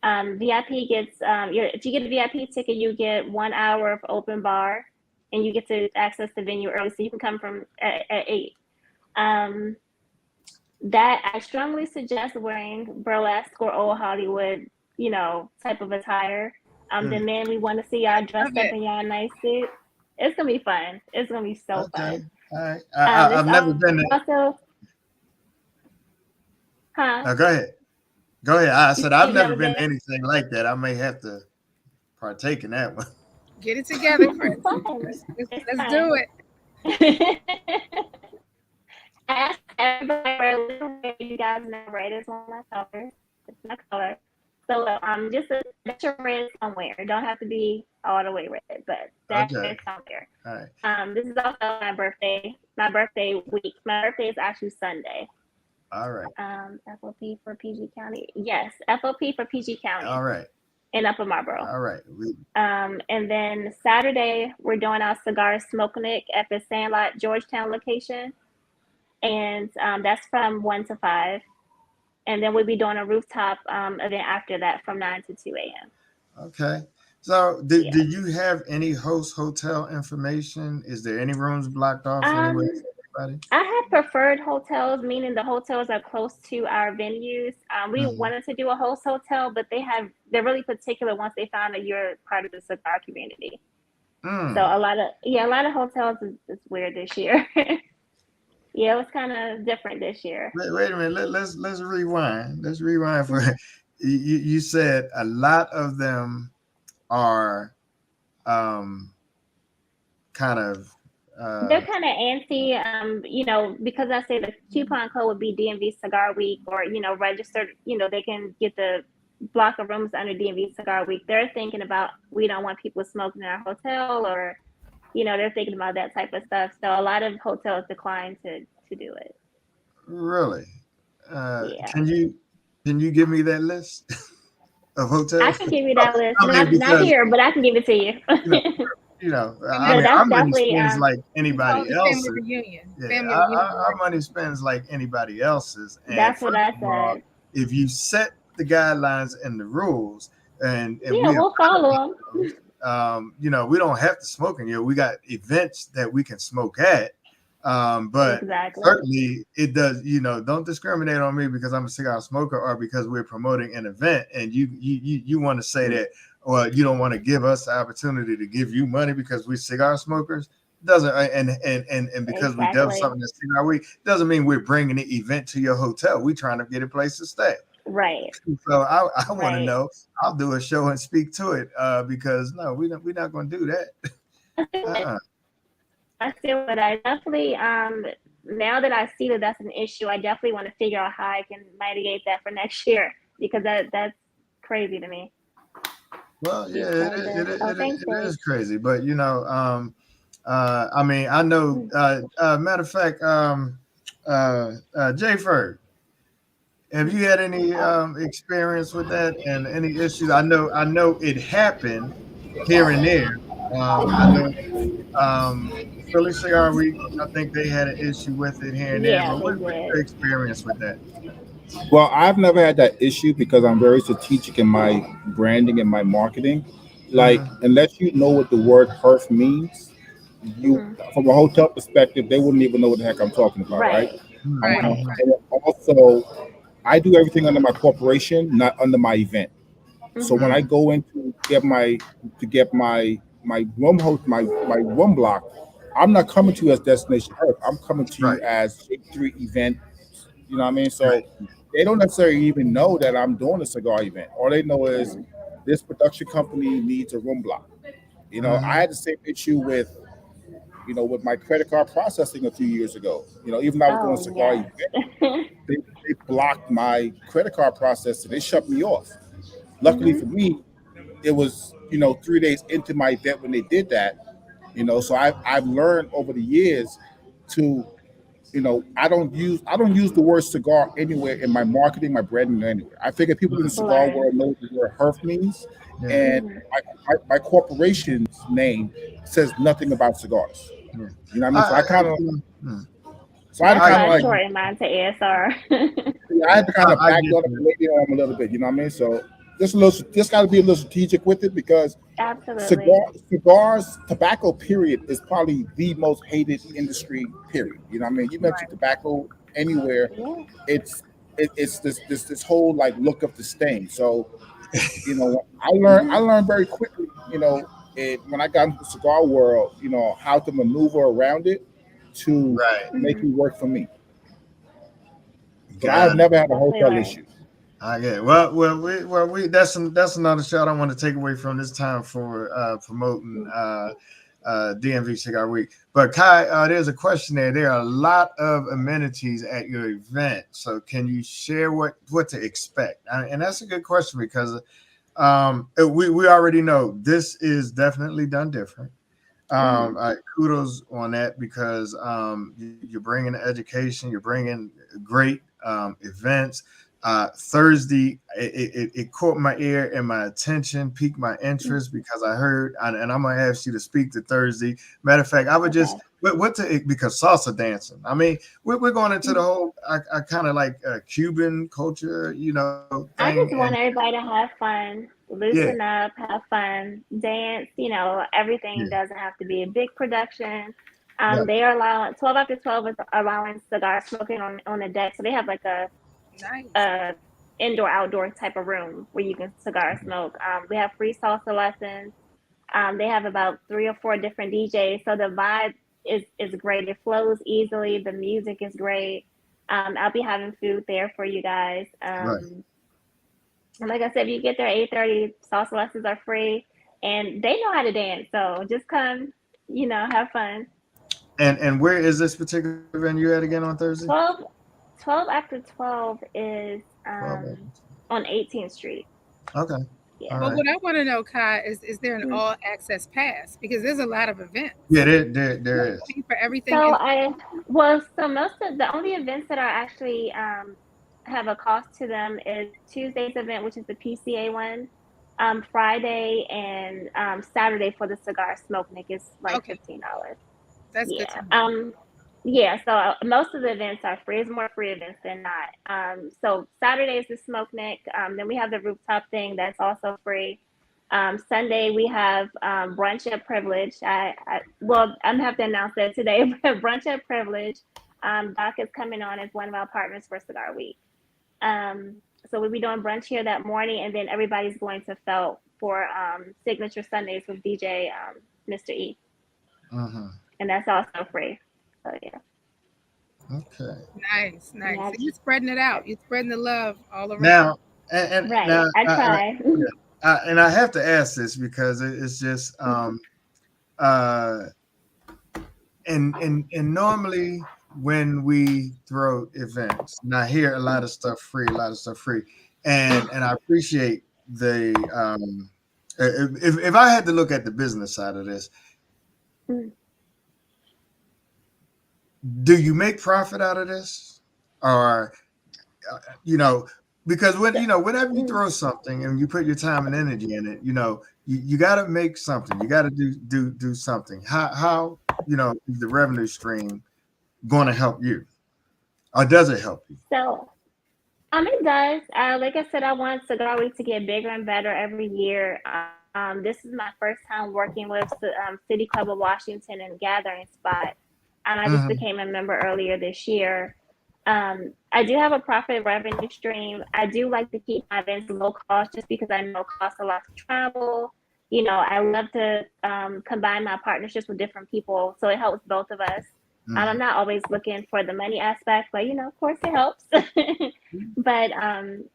VIP gets, if you get a VIP ticket, you get 1 hour of open bar and you get to access the venue early. So you can come from at 8. That I strongly suggest wearing burlesque or old Hollywood, type of attire. The men, we want to see y'all dressed up in y'all nice suit. It's gonna be fun. It's gonna be so fun. All right. I've never been there. Also, Go ahead. I said I've never been to anything like that. I may have to partake in that one. Get it together, Chris. Let's do it. I asked everybody where you guys know red is one of my colors. It's my color. So just that's your red somewhere. It don't have to be all the way red, but that's red somewhere. All right. This is also my birthday week. My birthday is actually Sunday. All right. FOP for PG County. Yes, FOP for PG County. All right. In Upper Marlboro. All right. And then Saturday we're doing our cigar smoking at the Sandlot Georgetown location. And that's from 1 to 5. And then we'll be doing a rooftop event after that from 9 to 2 a.m. Okay. So do you have any host hotel information? Is there any rooms blocked off anyway for everybody? I have preferred hotels, meaning the hotels are close to our venues. We wanted to do a host hotel, but they're really particular once they find that you're part of the cigar community. So a lot of hotels is weird this year. Yeah, it was kind of different this year. Wait a minute. Let's rewind. Let's rewind for you said a lot of them are um kind of They're kind of antsy, because I say the coupon code would be DMV Cigar Week, or registered. They can get the block of rooms under DMV Cigar Week. They're thinking about, we don't want people smoking in our hotel, or they're thinking about that type of stuff. So a lot of hotels decline to do it. really. Yeah, Can you give me that list of I hotels? can give you that list. I mean, Not because here, but I can give it to you. I But mean, that's our money definitely spends like We call anybody it family else's. reunion. Yeah, Family our, reunion. our, our money spends like anybody else's. And that's what first I of all, said. if you set the guidelines and the rules, and Yeah, we we'll abide by follow them. those, we don't have to smoke in here. We got events that we can smoke at. But Exactly. certainly it does, don't discriminate on me because I'm a cigar smoker or because we're promoting an event and you want to say that, or you don't want to give us the opportunity to give you money because we're cigar smokers. Doesn't and because we done Exactly. something at Cigar Week doesn't mean we're bringing the event to your hotel. We're trying to get a place to stay. Right. So I want to Right. know. I'll do a show and speak to it because no, we're not going to do that. I still, but I definitely, now that I see that that's an issue, I definitely want to figure out how I can mitigate that for next year, because that's crazy to me. Well, You yeah, said that. Oh, thanks, it Dave. is crazy, but I mean, I know. Matter of fact, Jay Ferg, have you had any experience with that and any issues? I know it happened here and there. I know Philly Cigar Week. I think they had an issue with it here and there. Yeah, But they what's did. your experience with that? Well, I've never had that issue because I'm very strategic in my branding and my marketing. Like, Hmm. unless you know what the word "herf" means, you, Hmm. from a hotel perspective, they wouldn't even know what the heck I'm talking about, right? Right. Right. Right. And also, I do everything under my corporation, not under my event. So when I Hmm. go in to get my room host my room block, I'm not coming to you as Destination Earth. I'm coming to Right, you as Shape Three event. You know what I mean? right. So they don't necessarily even know that I'm doing a cigar event. All they know is Hmm. this production company needs a room block. I Hmm. had the same issue with my credit card processing a few years ago. Even though I was doing a Oh, cigar yes. event, they blocked my credit card processing. They shut me off. Luckily Hmm. for me, it was 3 days into my event when they did that. So I've learned over the years to I don't use the word cigar anywhere in my marketing, my branding, or anywhere. I figure people in the cigar Learn. world know what the word "herf" means, Yeah, and Hmm. my corporation's name says nothing about cigars. yeah. You know what I mean? So I, I kind of, hmm. so I had to That's I kind of why I get like, you. shortened mine to ASR. I Yeah, had to kind of I get backdoor up the you. radio arm a little bit. You know what I mean? So just got to be a little strategic with it because Absolutely. cigars, tobacco, period, is probably the most hated industry, period. You know what I mean? You mentioned Right. tobacco anywhere, Yeah. it's this whole like look of disdain. So I learned very quickly, when I got into the cigar world, how to maneuver around it to Right. make Hmm. it work for me. But I have Got it. never had a Definitely hotel learn. issue. I get it. Well, we that's another shot I want to take away from this time for promoting DMV Cigar Week. But Kai, there's a question there. There are a lot of amenities at your event, so can you share what to expect? And that's a good question because we already know this is definitely done different. Hmm. Kudos on that because you're bringing education, you're bringing great events. Thursday, it caught my ear and my attention, piqued my interest because I heard, and I'm gonna ask you to speak to Thursday. Matter of fact, I would just Okay. what to because salsa dancing. I mean, we're going into the whole I kind of like Cuban culture, I thing, just want and everybody to have fun, yeah, loosen up, have fun, dance. Everything yeah, doesn't have to be a big production. yeah, They are allowing 12 after 12 is allowing cigar smoking on the deck. So they have like Nice. a indoor outdoor type of room where you can cigar smoke. We have free salsa lessons. They have about 3 or 4 different DJs. So the vibe is great. It flows easily. The music is great. I'll be having food there for you guys. Right. And like I said, if you get there 8:30, salsa lessons are free, and they know how to dance. So just come, have fun. And where is this particular venue at again on Thursday? 12 after 12 is 12. on 18th Street. Okay. Yeah. All But right. what I want to know, Kai, is there an all access pass? Because there's a lot of events. Yeah, there is. Pay for everything. So most of the only events that are actually have a cost to them is Tuesday's event, which is the PCA one, Friday and Saturday for the cigar smoke nick is like Okay. $15. That's Yeah. good to know. Yeah, so most of the events are free. It's more free events than not. So Saturday is the smoke nick. Then we have the rooftop thing that's also free. Sunday we have brunch at Privilege. I'm gonna have to announce that today. Brunch at Privilege. Doc is coming on as one of our partners for Cigar Week. So we'll be doing brunch here that morning, and then everybody's going to Felt for Signature Sundays with DJ Mr. E. Mm-hmm. And that's also free. So yeah. Okay. Nice. Yeah. So you're spreading it out. You're spreading the love all around. Now, and Right. now, I try. and I have to ask this because it's just and normally when we throw events, and I hear a lot of stuff free, and I appreciate the if I had to look at the business side of this, do you make profit out of this, or because whenever you throw something and you put your time and energy in it, you got to make something. You got to do something. How is the revenue stream going to help you, or does it help you? So, it does. Like I said, I want Cigar Week to get bigger and better every year. This is my first time working with the City Club of Washington and Gathering Spot. I just became a member earlier this year. I do have a profit revenue stream. I do like to keep my events low cost just because I know it costs a lot to travel. I love to combine my partnerships with different people, so it helps both of us. I'm not always looking for the money aspect, but of course it helps. But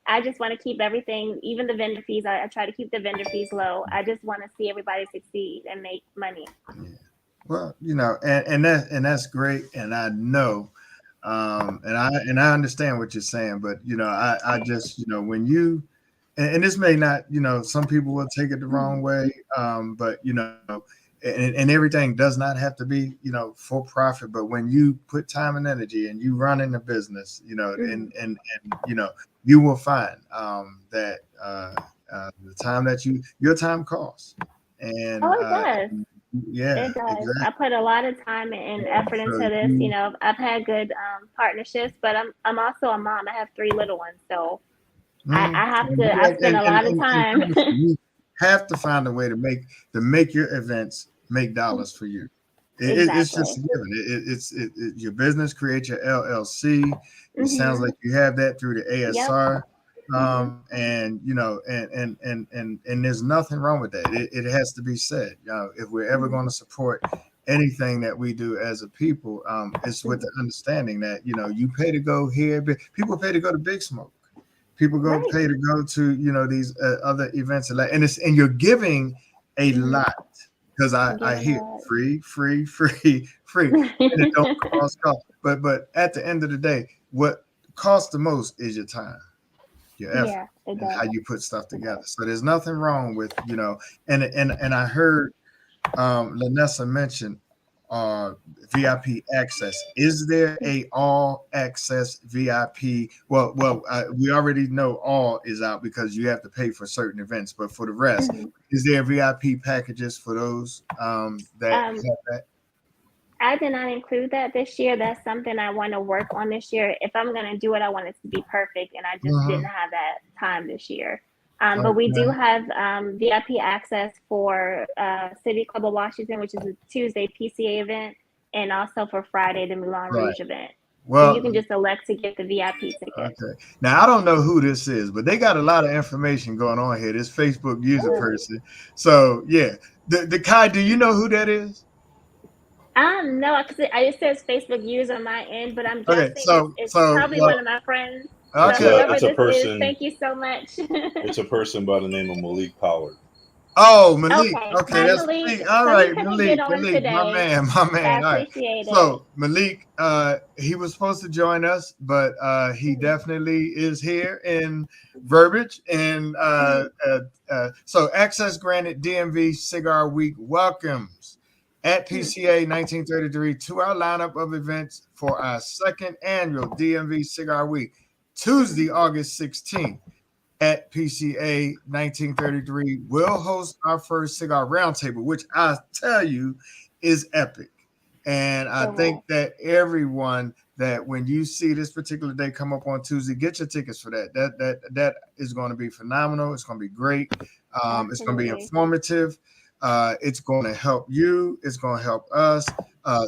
I just want to keep everything, even the vendor fees. I try to keep the vendor fees low. I just want to see everybody succeed and make money. Yeah. Well, and that's great, and I know, and I understand what you're saying, but I just when you, and this may not, some people will take it the wrong way, but and everything does not have to be for profit, but when you put time and energy and you run in the business, and you will find that the time that your time costs, and it does. Yeah, it does. exactly. I put a lot of time and effort into this. I've had good partnerships, but I'm also a mom. I have 3 little ones, so I have to. I spend a lot of time. You have to find a way to make your events make dollars for you. It's just a given. It's your business. Create your LLC. It sounds like you have that through the ASR. Yep. And and there's nothing wrong with that. It has to be said. If we're ever going to support anything that we do as a people, it's with the understanding that you pay to go here, but people pay to go to Big Smoke. People pay to go to these other events, and you're giving a lot, because I hear free, and it don't cost. But at the end of the day, what costs the most is your time, your effort, and how you put stuff together. So there's nothing wrong with and I heard Lanessa mention VIP access. Is there a all access VIP? Well, we already know all is out because you have to pay for certain events, but for the rest, is there VIP packages for those that have that? I did not include that this year. That's something I want to work on this year. If I'm going to do it, I want it to be perfect, and I just didn't have that time this year. But we do have VIP access for City Club of Washington, which is a Tuesday PCA event, and also for Friday, the Moulin Rouge event. Well, so you can just elect to get the VIP ticket. Okay. Now, I don't know who this is, but they got a lot of information going on here, this Facebook user person. So, yeah. The Kai, do you know who that is? No, because it says Facebook user on my end, but I'm Okay, guessing so it's so probably well, one of my friends. So okay. whoever It's a this is, person. thank you so much. It's a person by the name of Malik Pollard. Oh, Malik. Okay. Okay, Hi, that's Malik. Malik. All So he right, couldn't get Malik. on Malik, my today. man, my I man. All right. appreciate it. So Malik, he was supposed to join us, but he definitely is here in Verbiage. And so access granted. DMV Cigar Week welcomes at PCA 1933 to our lineup of events for our second annual DMV Cigar Week, Tuesday, August 16th. At PCA 1933 will host our first cigar roundtable, which I tell you is epic. And I think that everyone that when you see this particular day come up on Tuesday, get your tickets for that. That is going to be phenomenal. It's going to be great. It's going to be informative. It's going to help you. It's going to help us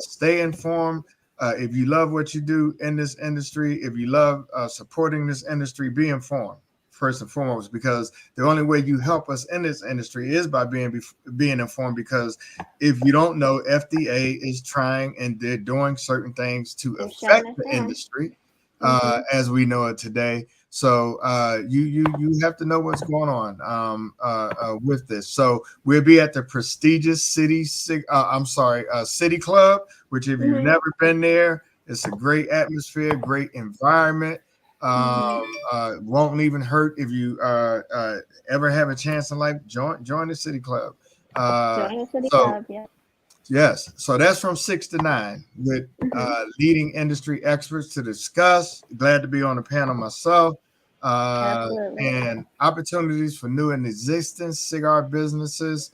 stay informed. If you love what you do in this industry, if you love supporting this industry, be informed first and foremost, because the only way you help us in this industry is by being informed. Because if you don't know, FDA is trying and they're doing certain things to affect the industry as we know it today. So you have to know what's going on with this. So we'll be at the prestigious City Club, which if you've never been there, it's a great atmosphere, great environment. Won't even hurt if you ever have a chance in life. Join the City Club. Join the City Club, yeah. Yes, so that's from 6 to 9 with leading industry experts to discuss. Glad to be on the panel myself. And opportunities for new and existing cigar businesses,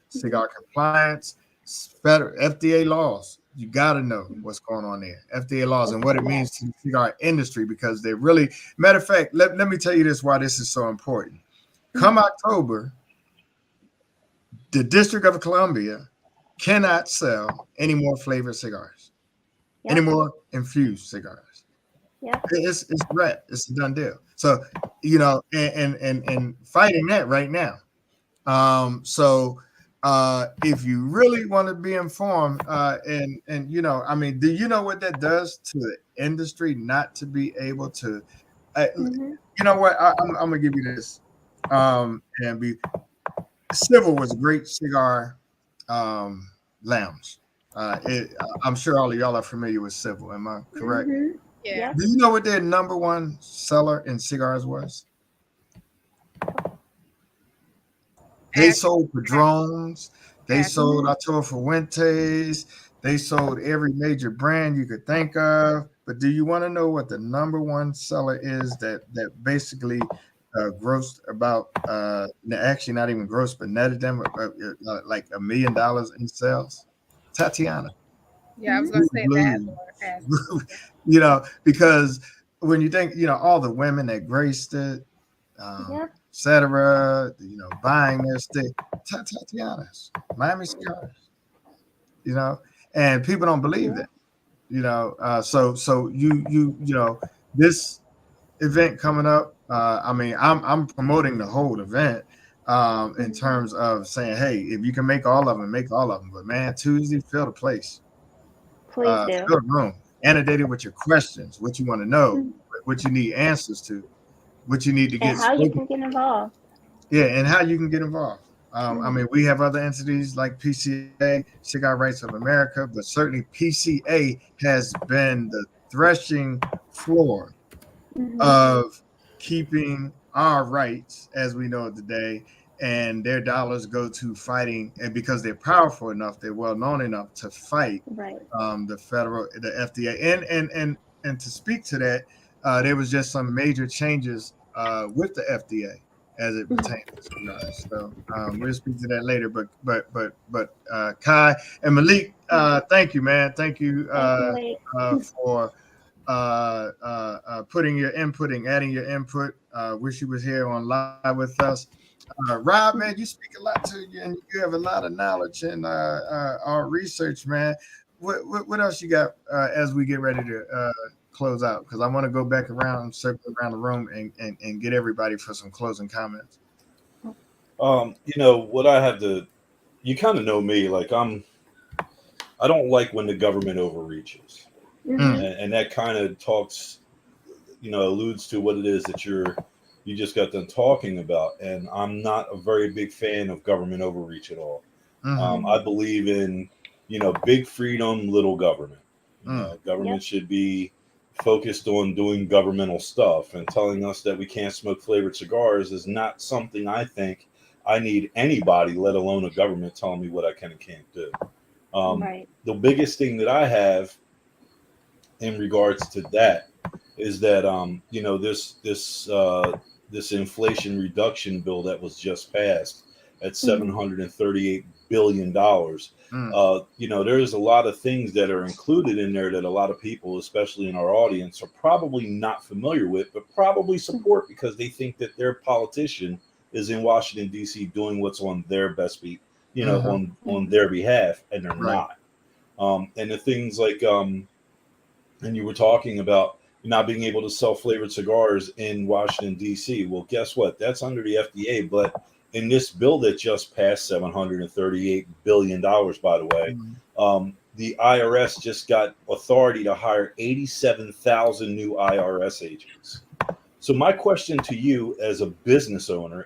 cigar compliance, FDA laws. You got to know what's going on there. FDA laws and what it means to the cigar industry, because they really, matter of fact, let me tell you this, why this is so important. Come October, the District of Columbia cannot sell any more flavored cigars, any more infused cigars. It's red. It's a done deal. So, and fighting that right now. If you really want to be informed, and do you know what that does to the industry not to be able to, you know what? I'm gonna give you this. Civil was a great cigar lounge. I'm sure all of y'all are familiar with Civil. Am I correct? Yeah. Do you know what their number one seller in cigars was? They sold Padrones. They sold Arturo Fuentes. They sold every major brand you could think of. But do you want to know what the number one seller is that basically grossed about, actually not even grossed, but netted them like $1 million in sales? Tatiana. Yeah, I was going to say that. Because when you think, all the women that graced it, etc., buying their stick, Tatiana's, Miami Cigars, and people don't believe that, so this event coming up, I'm promoting the whole event in terms of saying, hey, if you can make all of them, make all of them. But man, Tuesday, fill the place. Please do. Fill the room. Annotate it with your questions, what you want to know, what you need answers to, what you need to get. And how you can get involved. Yeah, and how you can get involved. We have other entities like PCA, Cigar Rights of America, but certainly PCA has been the threshing floor of keeping our rights as we know it today, and their dollars go to fighting, and because they're powerful enough, they're well known enough to fight the FDA. And to speak to that, there was just some major changes with the FDA as it pertains to cigars. So we'll speak to that later. But Kai and Malik, thank you, man. Thank you for putting your adding your input. Wish you was here on live with us. Rob, man, you speak a lot to you, and you have a lot of knowledge and our research, man. What else you got as we get ready to close out? Because I want to go back around, circle around the room, and get everybody for some closing comments. What I have to, you kind of know me, like I'm I don't like when the government overreaches, and that kind of talks, alludes to what it is that you just got done talking about. And I'm not a very big fan of government overreach at all. I believe in, big freedom, little government. Government should be focused on doing governmental stuff, and telling us that we can't smoke flavored cigars is not something I think I need anybody, let alone a government, telling me what I can and can't do. The biggest thing that I have in regards to that is that this inflation reduction bill that was just passed at $738 billion. There's a lot of things that are included in there that a lot of people, especially in our audience, are probably not familiar with, but probably support because they think that their politician is in Washington, D.C. doing what's on their best beat, on their behalf, and they're not. And the things like, and you were talking about not being able to sell flavored cigars in Washington, D.C. Well, guess what? That's under the FDA. But in this bill that just passed, $738 billion, by the way, the IRS just got authority to hire 87,000 new IRS agents. So my question to you as a business owner,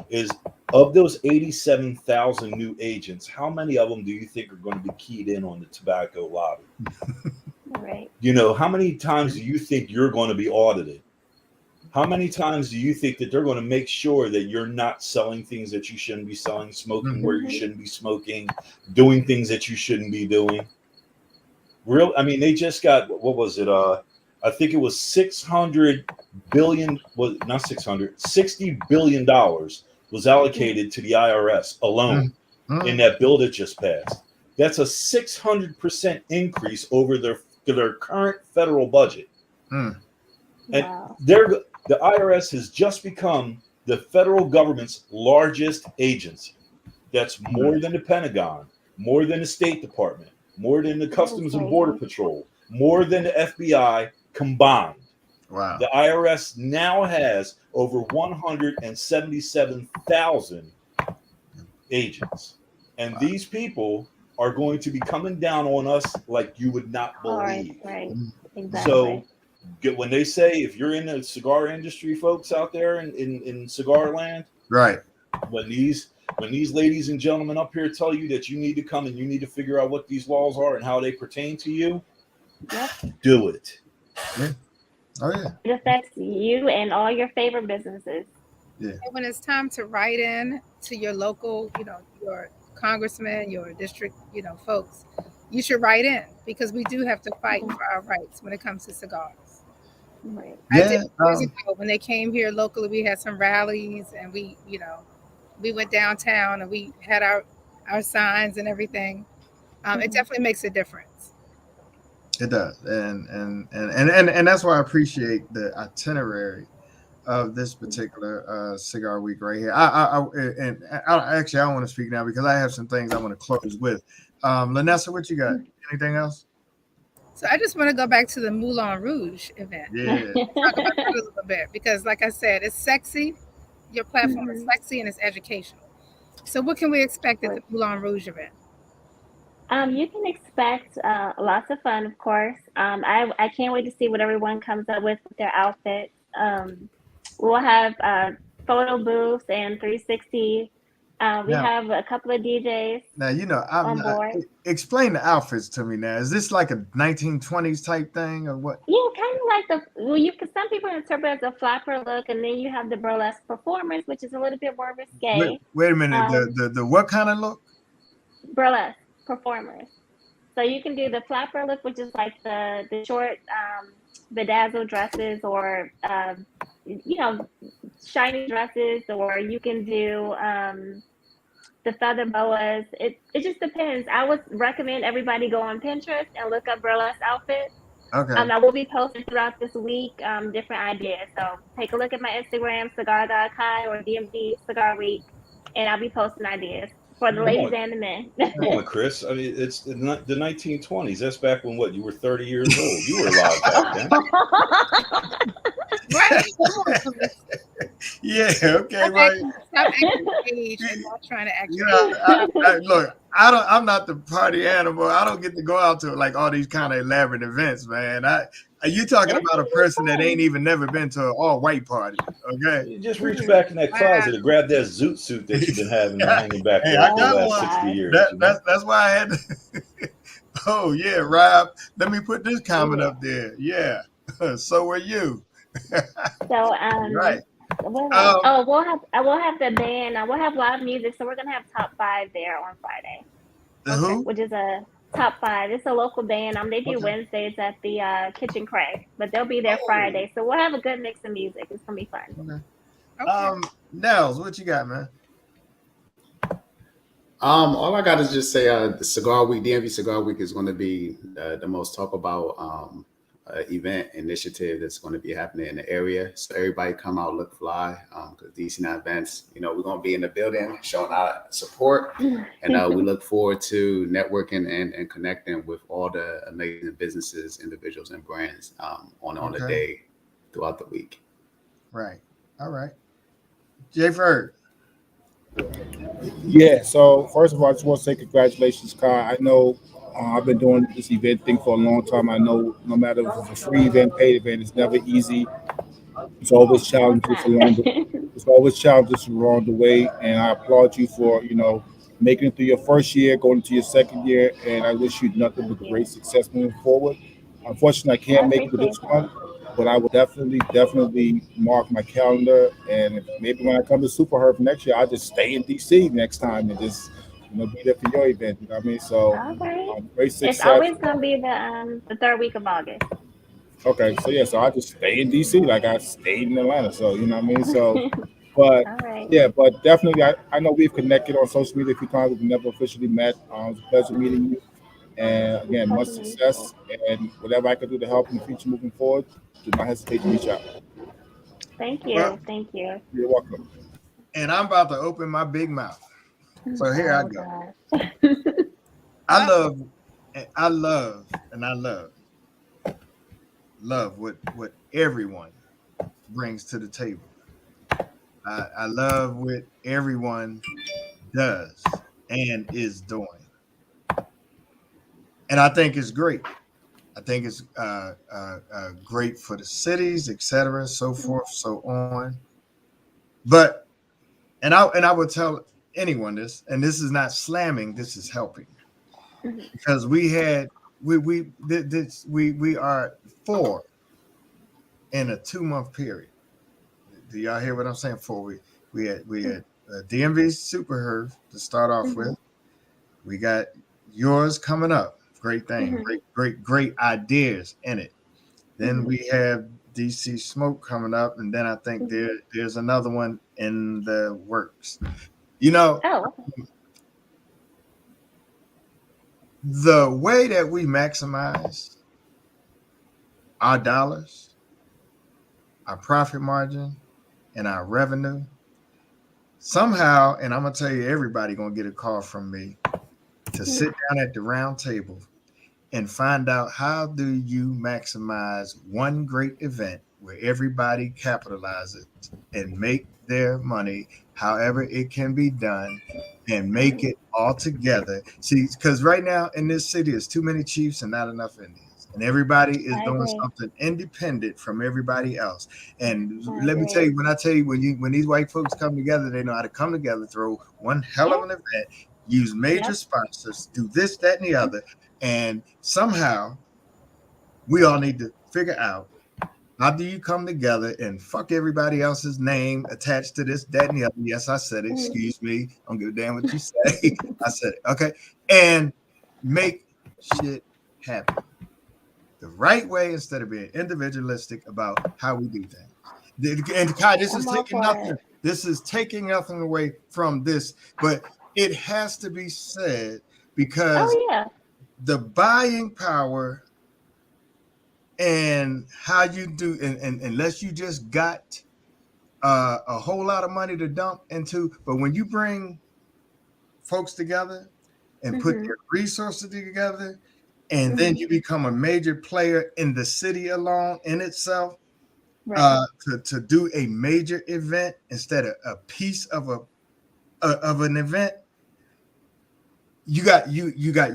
is, of those 87,000 new agents, how many of them do you think are going to be keyed in on the tobacco lobby? Right. How many times do you think you're going to be audited? How many times do you think that they're going to make sure that you're not selling things that you shouldn't be selling, smoking where you shouldn't be smoking, doing things that you shouldn't be doing? They just got, what was it? I think it was $60 billion was allocated to the IRS alone in that bill that just passed. That's a 600% increase over their current federal budget. And the IRS has just become the federal government's largest agency. That's more than the Pentagon, more than the State Department, more than the Customs and Border Patrol, more than the FBI combined. Wow. The IRS now has over 177,000 agents. And these people are going to be coming down on us like you would not believe. Right. Exactly. So when they say, if you're in the cigar industry, folks out there in cigar land, right, when these ladies and gentlemen up here tell you that you need to come and you need to figure out what these laws are and how they pertain to you, do it. Oh yeah. It affects you and all your favorite businesses. And when it's time to write in to your local, your congressman, your district, folks, you should write in, because we do have to fight for our rights when it comes to cigars. Right. I did years ago when they came here locally. We had some rallies, and we went downtown and we had our signs and everything. It definitely makes a difference. It does, and that's why I appreciate the itinerary of this particular cigar week right here. I want to speak now because I have some things I want to close with. Lanessa, what you got? Anything else? So I just want to go back to the Moulin Rouge event. Yeah. Talk about that a little bit, because like I said, it's sexy. Your platform is sexy and it's educational. So what can we expect at the Moulin Rouge event? You can expect lots of fun, of course. I can't wait to see what everyone comes up with their outfits. We'll have photo booths and 360. We have a couple of DJs. Now, on board. Explain the outfits to me now. Is this like a 1920s type thing or what? Yeah, kind of like some people interpret it as a flapper look, and then you have the burlesque performance, which is a little bit more risque. Wait a minute, the what kind of look? Burlesque performers. So you can do the flapper look, which is like the short bedazzled dresses, or shiny dresses, or you can do the feather boas. It just depends. I would recommend everybody go on Pinterest and look up burlesque outfits. Okay. I will be posting throughout this week different ideas. So take a look at my Instagram, Cigar God Kai, or DMV Cigar Week, and I'll be posting ideas for the ladies and the men. Come on, Chris. I mean, it's the 1920s. That's back when you were 30 years old. You were alive back then. Right. Yeah. Okay. Right. Stop acting age and not trying to act. Look, I'm not the party animal. I don't get to go out to like all these kind of elaborate events, man. You talking It's about a gonna be person that fun. ain't even never been to an all white party. Okay. You just reach Mhm. back in that Wow. closet and grab that zoot suit that you've been having hanging back Hey, there I for the got Oh last one. 60 gosh. years. You know? That's why I had to. Oh yeah, Rob. Let me put this comment Yeah. up there. Yeah. So are you. So Right. what else? Um, Oh, we'll have the band. We'll have live music. So we're gonna have top five there on Friday, the Okay. who? which is a top five. It's a local band. They do Okay. Wednesdays at the Kitchen Craig, but they'll be there Oh, Friday. So we'll have a good mix of music. It's gonna be fun. okay. Okay. Nels, what you got, man? All I got is just say the Cigar Week, DMV Cigar Week is going to be the most talk about event initiative that's going to be happening in the area. So everybody come out, look fly, because DC9 events, you know, we're going to be in the building showing our support, and we look forward to networking and connecting with all the amazing businesses, individuals, and brands on the Okay. day throughout the week. Right. All right. Jay Ferg. Yeah. So first of all, I just want to say congratulations, Kai. I know I've been doing this event thing for a long time. I know no matter if it's a free event, paid event, it's never easy. It's always No, it's challenges not. along the it's always challenges along the way, and I applaud you for making it through your first year, going into your second year, and I wish you nothing Thank but great you. success moving forward. Unfortunately, I I can't make it to appreciate this that. one, but I will definitely mark my calendar, and maybe when I come to Super Herb next year, I'll just stay in DC next time and just be there for your event. You know what I mean? So, All right. great It's success. always gonna be the third week of August. Okay, so yeah, so I just stay in DC like I stayed in Atlanta. So you know what I mean. So, but All right. yeah, but definitely, I know we've connected on social media a few times. We've never officially met. It was a pleasure meeting you. And again, much Pleasure meeting you. success. And whatever I can do to help in the future moving forward, do not hesitate to reach out. Thank Well, you. Thank you. You're welcome. and I'm about to open my big mouth. So here I Oh go. gosh. I Uh, love, I love, and I love what everyone brings to the table. I love what everyone does and is doing, and I think it's great. I think it's great for the cities, etc., so forth, so on. But and I would tell anyone this, and this is not slamming. This is helping Mhm. because we are four in a 2 month period. Do y'all hear what I'm saying? Four. We had DMV Super Herb to start off Mhm. with. We got yours coming up. Great thing. Mhm. Great ideas in it. Then Mhm. we have DC Smoke coming up, and then I think Mhm. there's another one in the works. You know, Oh, okay. the way that we maximize our dollars, our profit margin, and our revenue, somehow, and I'm gonna tell you, everybody gonna get a call from me to Mhm. sit down at the round table and find out how do you maximize one great event where everybody capitalizes and make their money however it can be done and make Mhm. it all together. See, because right now in this city, there's too many chiefs and not enough Indians. And everybody is I doing agree. something independent from everybody else. And I let me tell agree. you, when these white folks come together, they know how to come together, throw one hell of Yep. an event, use major Yep. sponsors, do this, that, and the other, and somehow we all need to figure out how do you come together and fuck everybody else's name attached to this, that, and the other. Yes, I said it. Mhm. Excuse me. Don't give a damn what you say. I said it. Okay. And make shit happen the right way instead of being individualistic about how we do things. And Kai, this is I'm all taking for nothing. it. This is taking nothing away from this, but it has to be said because Oh yeah. the buying power and how you do and unless you just got a whole lot of money to dump into, but when you bring folks together and put Mhm. their resources together and then Mhm. you become a major player in the city alone in itself, Right. to do a major event instead of a piece of an event, you got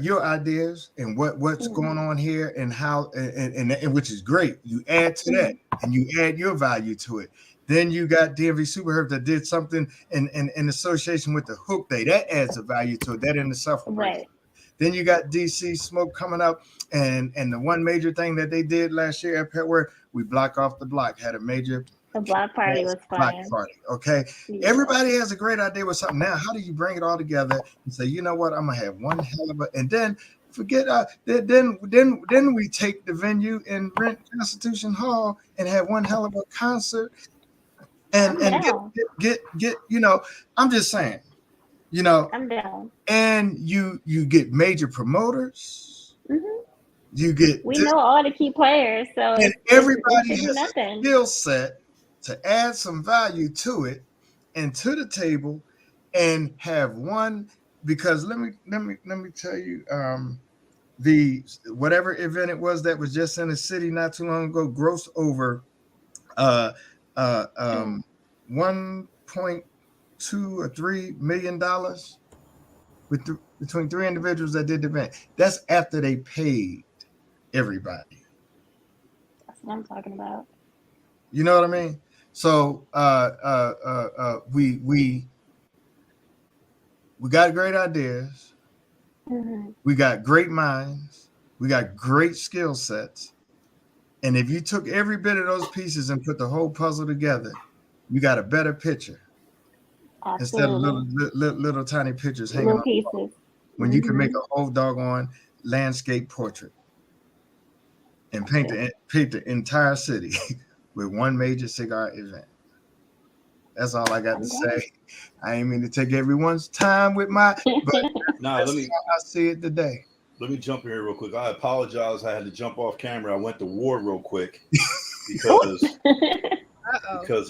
your ideas and what's going on here and how and which is great. You add to that and you add your value to it. Then you got DMV Super Herb that did something in association with the Hook Day. That adds a value to it. That in itself. Right. Then you got DC Smoke coming up, and the one major thing that they did last year at Petworth, we block off the block, had a major. The block party was block fun. party. Okay, everybody has a great idea with something. Now, how do you bring it all together and say, you know what, I'm gonna have one hell of a, and then forget then we take the venue and rent Constitution Hall and have one hell of a concert and get you know, I'm just saying, you know, I'm down. and you get major promoters. We know all the key players, so and everybody has a skill set to add some value to it and to the table and have one, because let me tell you, the whatever event it was that was just in the city not too long ago grossed over 1.2 or $3 million between three individuals that did the event. That's after they paid everybody. That's what I'm talking about. You know what I mean? So we got great ideas. We got great minds. We got great skill sets. And if you took every bit of those pieces and put the whole puzzle together, you got a better picture. Absolutely. Instead of little tiny pictures hanging on pieces. When you can make a whole doggone landscape portrait and paint the entire city with one major cigar event. That's all I got to say. I ain't mean to take everyone's time with my, but I see it today. Let me jump in here real quick. I apologize. I had to jump off camera. I went to war real quick because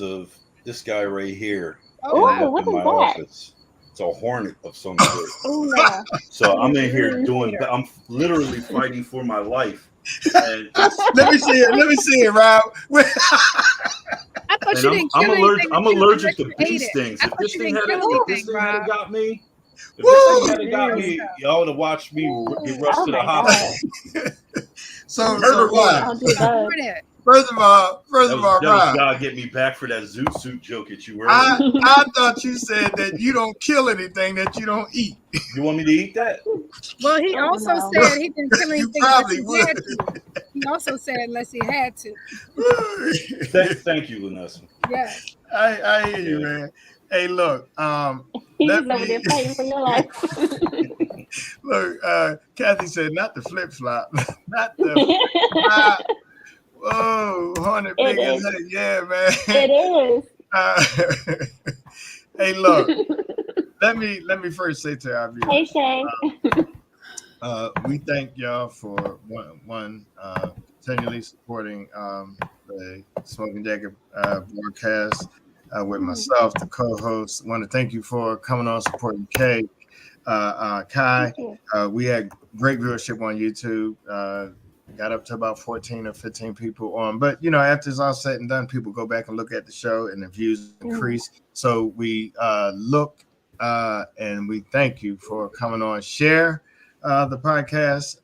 of this guy right here. Oh, what is that? Office. It's a hornet of some sort. Oh no! So I'm in here I'm literally fighting for my life. And let me see it, Rob. I thought you didn't kill anything. I'm allergic to bee stings. If this thing had got me, y'all would have watched me get rushed to the hospital. So First of all, that Rob, God get me back for that zoot suit joke that you were. I thought you said that you don't kill anything that you don't eat. You want me to eat that? Well, he also said he didn't kill anything unless he had to. He also said unless he had to. Thank you, Vanessa. Yeah. I hear you, man. Hey, look. He's over there fighting for your life. Look, Kathy said not the flip flop, not the. Whoa, Hornet big as heck. Yeah, man. It is. Hey, look. let me first say to our viewers. Hey, Shay. We thank y'all for one continually supporting the Smoking Jacket broadcast with myself, the co-host. I want to thank you for coming on, supporting Kai. We had great viewership on YouTube. Got up to about 14 or 15 people on, but you know, after it's all said and done, people go back and look at the show and the views increase. So we look and we thank you for coming on. Share the podcast,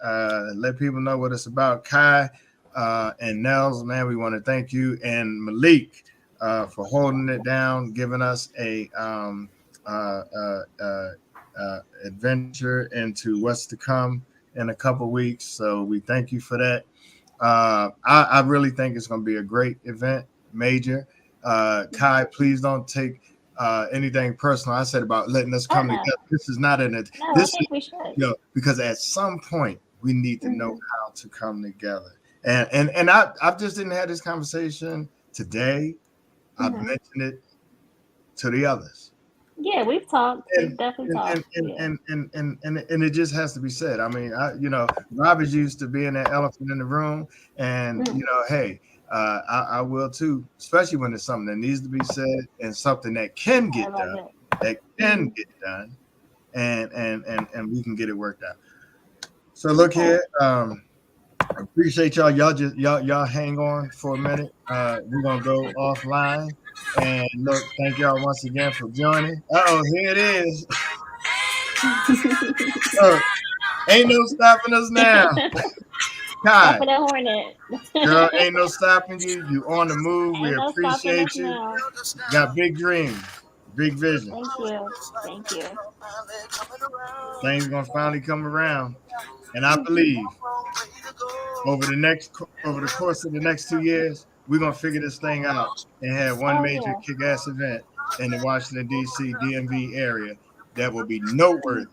let people know what it's about. Kai and Nels, man, we want to thank you, and Malik for holding it down, giving us a adventure into what's to come in a couple weeks. So we thank you for that. I really think it's going to be a great event, major. Kai, please don't take anything personal I said about letting us come together. This is not an I think we should. You know, because at some point we need to know how to come together. And I just didn't have this conversation today. I've mentioned it to the others. Yeah, we've talked. We've definitely talked. And it just has to be said. I mean, Rob is used to being that elephant in the room, and you know, hey, I will too, especially when it's something that needs to be said and something that can get done, and we can get it worked out. So look here, I appreciate y'all. Y'all hang on for a minute. We're gonna go offline. And look, thank y'all once again for joining. Here it is. So, ain't no stopping us now. Kai, Stop the hornet. girl, ain't no stopping you. You on the move. We Ain't no stopping appreciate us you. now. Got big dreams, big vision. Thank you. Thank you. Things gonna finally come around, and I believe over the course of the next 2 years, we're gonna figure this thing out and have one Oh, major yeah. kick-ass event in the Washington D.C. DMV area that will be noteworthy,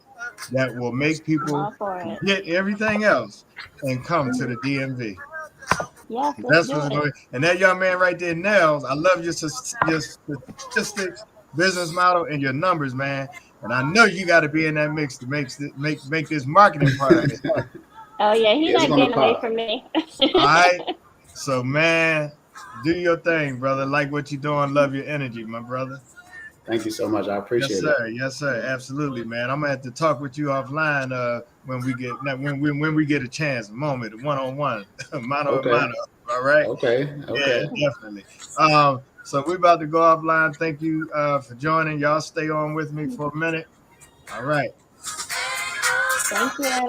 that will make I'm people all for it. forget everything else and come to the DMV. Yes, let's That's do what's it. going. And that young man right there, Nels, I love your statistics, business model, and your numbers, man. And I know you got to be in that mix to make this marketing part of it. Oh, yeah, he's Yeah, it's not gonna getting away pop. from me. All right. So, man, do your thing, brother. Like what you're doing. Love your energy, my brother. Thank you so much. I Yes, appreciate it. sir. Yes, sir. Absolutely, man. I'm gonna have to talk with you offline when we get a chance, a moment, a one-on-one, mano a Okay. mano. All right. Okay. Yeah, definitely. So we're about to go offline. Thank you for joining. Y'all stay on with me for a minute. All right. Thank you.